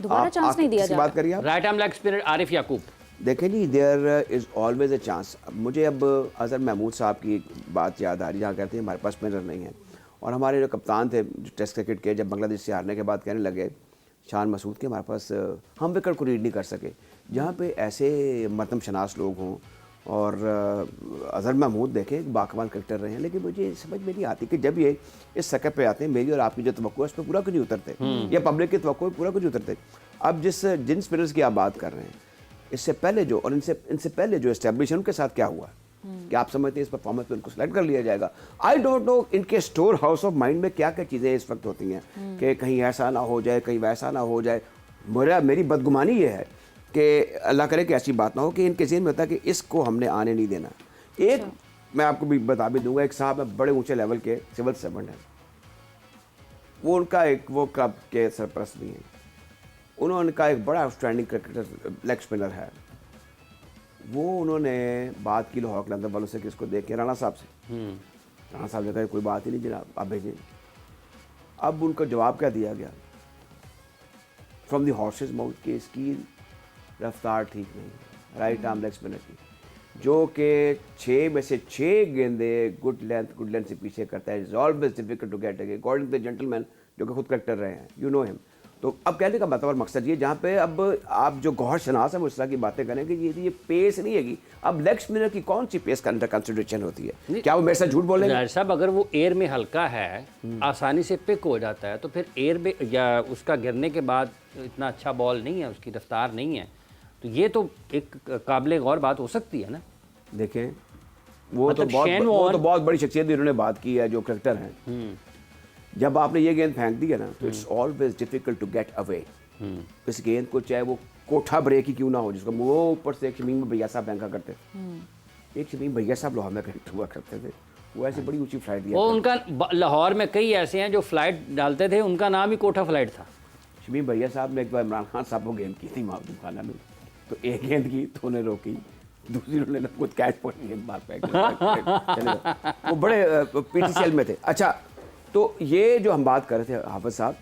Speaker 1: दोबारा चांस नहीं दिया जा
Speaker 3: बात करिए आप।
Speaker 2: Right arm leg spinner Arif Yaqoob.
Speaker 3: देखें जी, there is always a chance. मुझे अब अजहर महमूद साहब की बात याद आ रही है, जहाँ कहते हैं हमारे पास स्पिनर नहीं है, और हमारे जो कप्तान थे जो टेस्ट क्रिकेट के, जब बांग्लादेश से हारने के बाद कहने लगे शान मसूद के हमारे पास हम विकेट को रीड नहीं कर सके। जहाँ पे ऐसे मरतम शनास लोग हों, और अजहर महमूद देखें बाकमाल क्रिकेटर रहे हैं, लेकिन मुझे समझ में नहीं आती कि जब ये इस सतह पे आते हैं, मेरी और आपकी जो तवक्को है उस पर पूरा क्यों नहीं उतरते, या पब्लिक की तवक्को है पूरा क्यों नहीं उतरते। अब जिन स्पिनर्स की आप बात कर रहे हैं, इससे पहले जो और इनसे पहले जो एस्टेब्लिश है उनके साथ क्या हुआ कि आप समझते हैं इस परफॉर्मेंस पे उनको सेलेक्ट कर लिया जाएगा। आई डोंट नो इनके स्टोर हाउस ऑफ माइंड में क्या क्या चीज़ें इस वक्त होती हैं कि कहीं ऐसा ना हो जाए, कहीं वैसा ना हो जाए। मेरी बदगुमानी ये है कि अल्लाह करे कि ऐसी बात ना हो कि इनके ज़हन में होता है कि इसको हमने आने नहीं देना। एक मैं आपको भी बता भी दूंगा, एक साहब है बड़े ऊंचे लेवल के सिविल सर्वेंट हैं, वो उनका एक वो क्लब के सरपरस्त भी हैं, उन्होंने का एक बड़ा आउटस्टैंडिंग क्रिकेटर लेग स्पिनर है, वो उन्होंने बात की लाहौर कलंदर वालों से, किसको देख के, राणा साहब से। राणा साहब ने कहा कोई बात ही नहीं जनाब, आप भेजें। अब उनका जवाब क्या दिया गया, फ्रॉम द हॉर्सेस माउथ के इसकी रफ्तार ठीक नहीं है, राइट आर्म लेग स्पिनर की, जो कि 6 में से 6 गेंदे गुड लेंथ से पीछे करता है। Is always difficult to get again, according to the gentleman जो कि खुद क्रिकेटर रहे हैं, यू नो हिम। तो अब कहने का मतलब और मकसद ये, जहाँ पे अब आप जो गौहर शनास है वो इस तरह की बातें करें कि ये पेस नहीं है। अब लेग स्पिनर की कौन सी पेस का अंडर कंसिडरेशन होती है? क्या वो मेरे साथ झूठ बोलेंगे?
Speaker 2: जाहिर साहब, अगर वो एयर में हल्का है, आसानी से पिक हो जाता है, तो फिर एयर में या उसका गिरने के बाद इतना अच्छा बॉल नहीं है, उसकी रफ्तार नहीं है, तो ये तो एक काबिल गौर बात हो सकती है ना।
Speaker 3: देखें वो
Speaker 2: मतलब
Speaker 3: तो बहुत बड़ी शख्सियत इन्होंने बात की है जो क्रिकेटर हैं। जब आपने ये गेंद फेंक दी है ना, तो it's always difficult to get away. इस गेंद को चाहे वो कोठा ब्रेक ही क्यों ना हो, जिसको वो ऊपर से एक शमीम भैया साहब फेंका करते, एक शमीम भैया साहब लाहौर में क्रिकेट हुआ करते थे, वो ऐसी बड़ी ऊंची फ्लाइट दिया।
Speaker 2: वो उनका लाहौर में कई ऐसे हैं जो फ्लाइट डालते थे, उनका नाम ही कोठा फ्लाइट था।
Speaker 3: शमीम भैया साहब ने एक बार इमरान खान साहब को गेंद की थी मासूम खाना में, तो एक गेंद की तो उन्हें रोकी, दूसरी उन्होंने खुद कैच पॉइंट गेंद मार फेंक, वो बड़े PTCL में थे। अच्छा, तो ये जो हम बात कर रहे थे हाफिज साहब,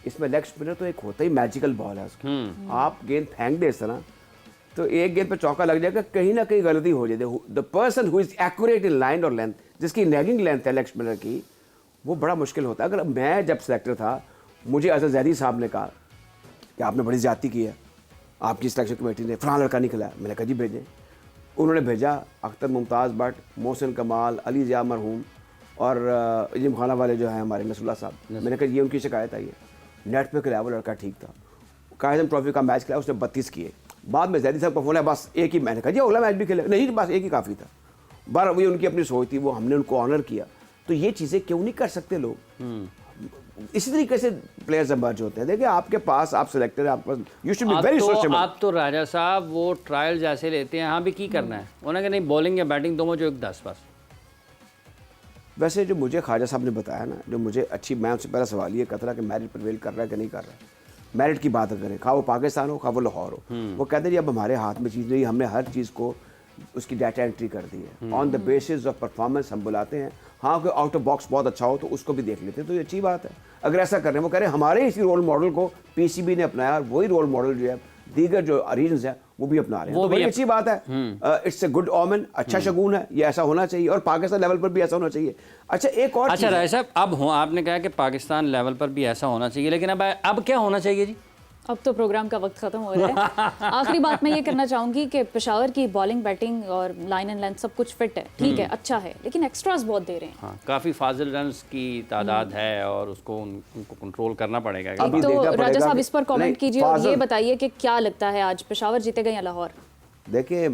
Speaker 3: इसमें लेग स्पिनर तो एक होता ही मैजिकल बॉल है उसकी। आप गेंद फेंक दे इस तरह, तो एक गेंद पे चौका लग जाएगा, कहीं ना कहीं गलती हो जाती है। The person who is accurate in line और लेंथ, जिसकी नैगिंग लेंथ है लेग स्पिनर की, वो बड़ा मुश्किल होता है। अगर मैं जब सेलेक्टर था, मुझे अजहर जैदी साहब ने कहा कि आपने बड़ी ज्यादती की है, आपकी सिलेक्शन कमेटी ने फलां लड़का नहीं खिलाया, मैंने कहा जी भेजें। उन्होंने भेजा अख्तर मुमताज़ भट्ट, मोहसिन कमाल, अली ज़िया मरहूम और जिम खाना वाले जो हैं हमारे नसरुल्लाह साहब। मैंने कहा ये उनकी शिकायत आई है, नेट पे खिलाया वो लड़का ठीक था, कायदम ट्रॉफी का मैच खेला, उसने 32 किए। बाद में जैदी साहब का फोन है, बस एक ही, मैंने कहा जी अगला मैच भी खेले, नहीं बस एक ही काफ़ी था। बार वही उनकी अपनी सोच थी, वो हमने उनको ऑनर किया। तो ये चीज़ें क्यों नहीं कर सकते लोग? इसी तरीके से प्लेयर्स एमर्ज होते हैं। देखिए आपके पास, आप सिलेक्टर हैं, आपके पास, you should be very social.
Speaker 2: आप तो राजा साहब वो ट्रायल जैसे लेते हैं, हाँ भी की करना है, उन्होंने कहा नहीं बॉलिंग या बैटिंग दोनों जो 10 बस।
Speaker 3: वैसे जो मुझे ख्वाजा साहब ने बताया ना, जो मुझे अच्छी, मैं उनसे पहला सवाल ये करता रहा कि मेरिट प्रिवेल कर रहा है कि नहीं कर रहा है। मेरिट की बात करें, खा वो पाकिस्तान हो, खा वो लाहौर हो, वो कहते हैं जी अब हमारे हाथ में चीज़ नहीं, हमने हर चीज़ को उसकी डाटा एंट्री कर दी है, on the basis of performance हम बुलाते हैं। हाँ, कोई आउट ऑफ बॉक्स बहुत अच्छा हो तो उसको भी देख लेते हैं, तो ये अच्छी बात है। अगर ऐसा कर रहे हैं, वो कह रहे हैं हमारे इसी रोल मॉडल को PCB ने अपनाया, और वही रोल मॉडल जो है दीगर जो रीजन्स है वो भी अपना रहे हैं, तो बड़ी अच्छी बात है। इट्स ए गुड ओमेन, अच्छा शगुन है, ये ऐसा होना चाहिए, और पाकिस्तान लेवल पर भी ऐसा होना चाहिए। अच्छा, एक और
Speaker 2: अच्छा राय साहब, अब हो आपने कहा कि पाकिस्तान लेवल पर भी ऐसा होना चाहिए, लेकिन अब क्या होना चाहिए जी?
Speaker 1: अब तो प्रोग्राम का वक्त खत्म हो रहा है। आखिरी बात मैं ये करना चाहूंगी कि पेशावर की बॉलिंग, बैटिंग और लाइन एंड लेंथ सब कुछ फिट है, ठीक है, अच्छा है, लेकिन एक्स्ट्रास बहुत दे रहे हैं।
Speaker 2: हाँ, काफ़ी फाजिल रन्स की तादाद है और उसको उनको कंट्रोल करना पड़ेगा।
Speaker 1: एक
Speaker 3: अभी
Speaker 1: तो
Speaker 3: देखना पड़ेगा
Speaker 1: राजा साहब
Speaker 3: कि-
Speaker 1: इस पर कमेंट
Speaker 3: नहीं,
Speaker 1: कीजिए और ये
Speaker 3: फाजिल-
Speaker 1: बताइए कि क्या लगता है आज पेशावर जीतेगा या लाहौर?
Speaker 3: देखिए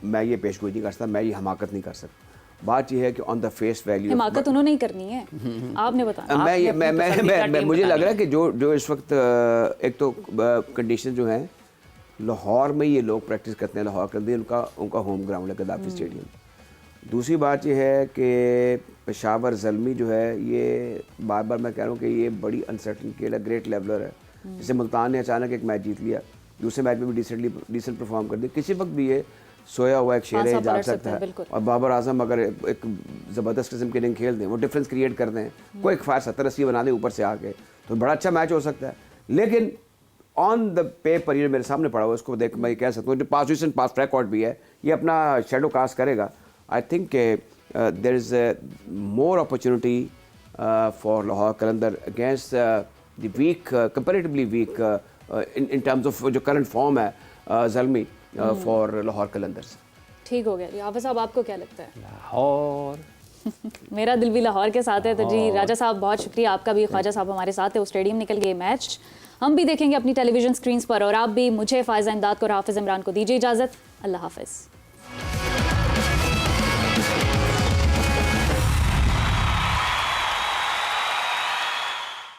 Speaker 3: मैं ये पेशगोई नहीं कर सकता, मैं ये हमाकत नहीं कर सकता। बात ये है कि ऑन द फेस वैल्यू
Speaker 1: हिमाकत उन्होंने ही करनी है, आपने बताया।
Speaker 3: मुझे लग रहा है कि जो इस वक्त एक तो कंडीशन जो है, लाहौर में ये लोग प्रैक्टिस करते हैं, लाहौर के अंदर उनका होम ग्राउंड है गद्दाफी स्टेडियम। दूसरी बात ये है कि पेशावर ज़ल्मी जो है, ये बार बार मैं कह रहा हूँ कि ये बड़ी अनसर्टन के ग्रेट लेवलर है। जैसे मुल्तान ने अचानक एक मैच जीत लिया, दूसरे मैच में भी डिसेंट परफॉर्म कर दिया, किसी वक्त भी ये सोया हुआ एक शेर है, जाग सकता है। और बाबर आजम अगर एक ज़बरदस्त किस्म की इनिंग खेल दें, वो डिफरेंस क्रिएट कर दें, कोई एक फायर 70-80 बना दें ऊपर से आके, तो बड़ा अच्छा मैच हो सकता है। लेकिन ऑन द पेपर ये मेरे सामने पड़ा हुआ, उसको देख मैं कह सकता हूँ जो पास्ट रिकॉर्ड भी है, ये अपना शेडो कास्ट करेगा। I think there is more opportunity for Lahore Qalandar against the weak, comparatively weak in terms of जो करंट फॉर्म है ज़ल्मी फॉर लाहौर कलंदर्स।
Speaker 1: ठीक हो गया जी। हाफिज साहब, आपको क्या लगता है?
Speaker 2: लाहौर
Speaker 1: मेरा दिल भी लाहौर के साथ है। तो जी राजा साहब बहुत शुक्रिया आपका भी, ख्वाजा साहब हमारे साथ है, वो स्टेडियम निकल गए, मैच हम भी देखेंगे अपनी टेलीविजन स्क्रीन्स पर, और आप भी। मुझे, फायजा इमदाद को और हाफिज इमरान को दीजिए इजाज़त। अल्लाह हाफिज़।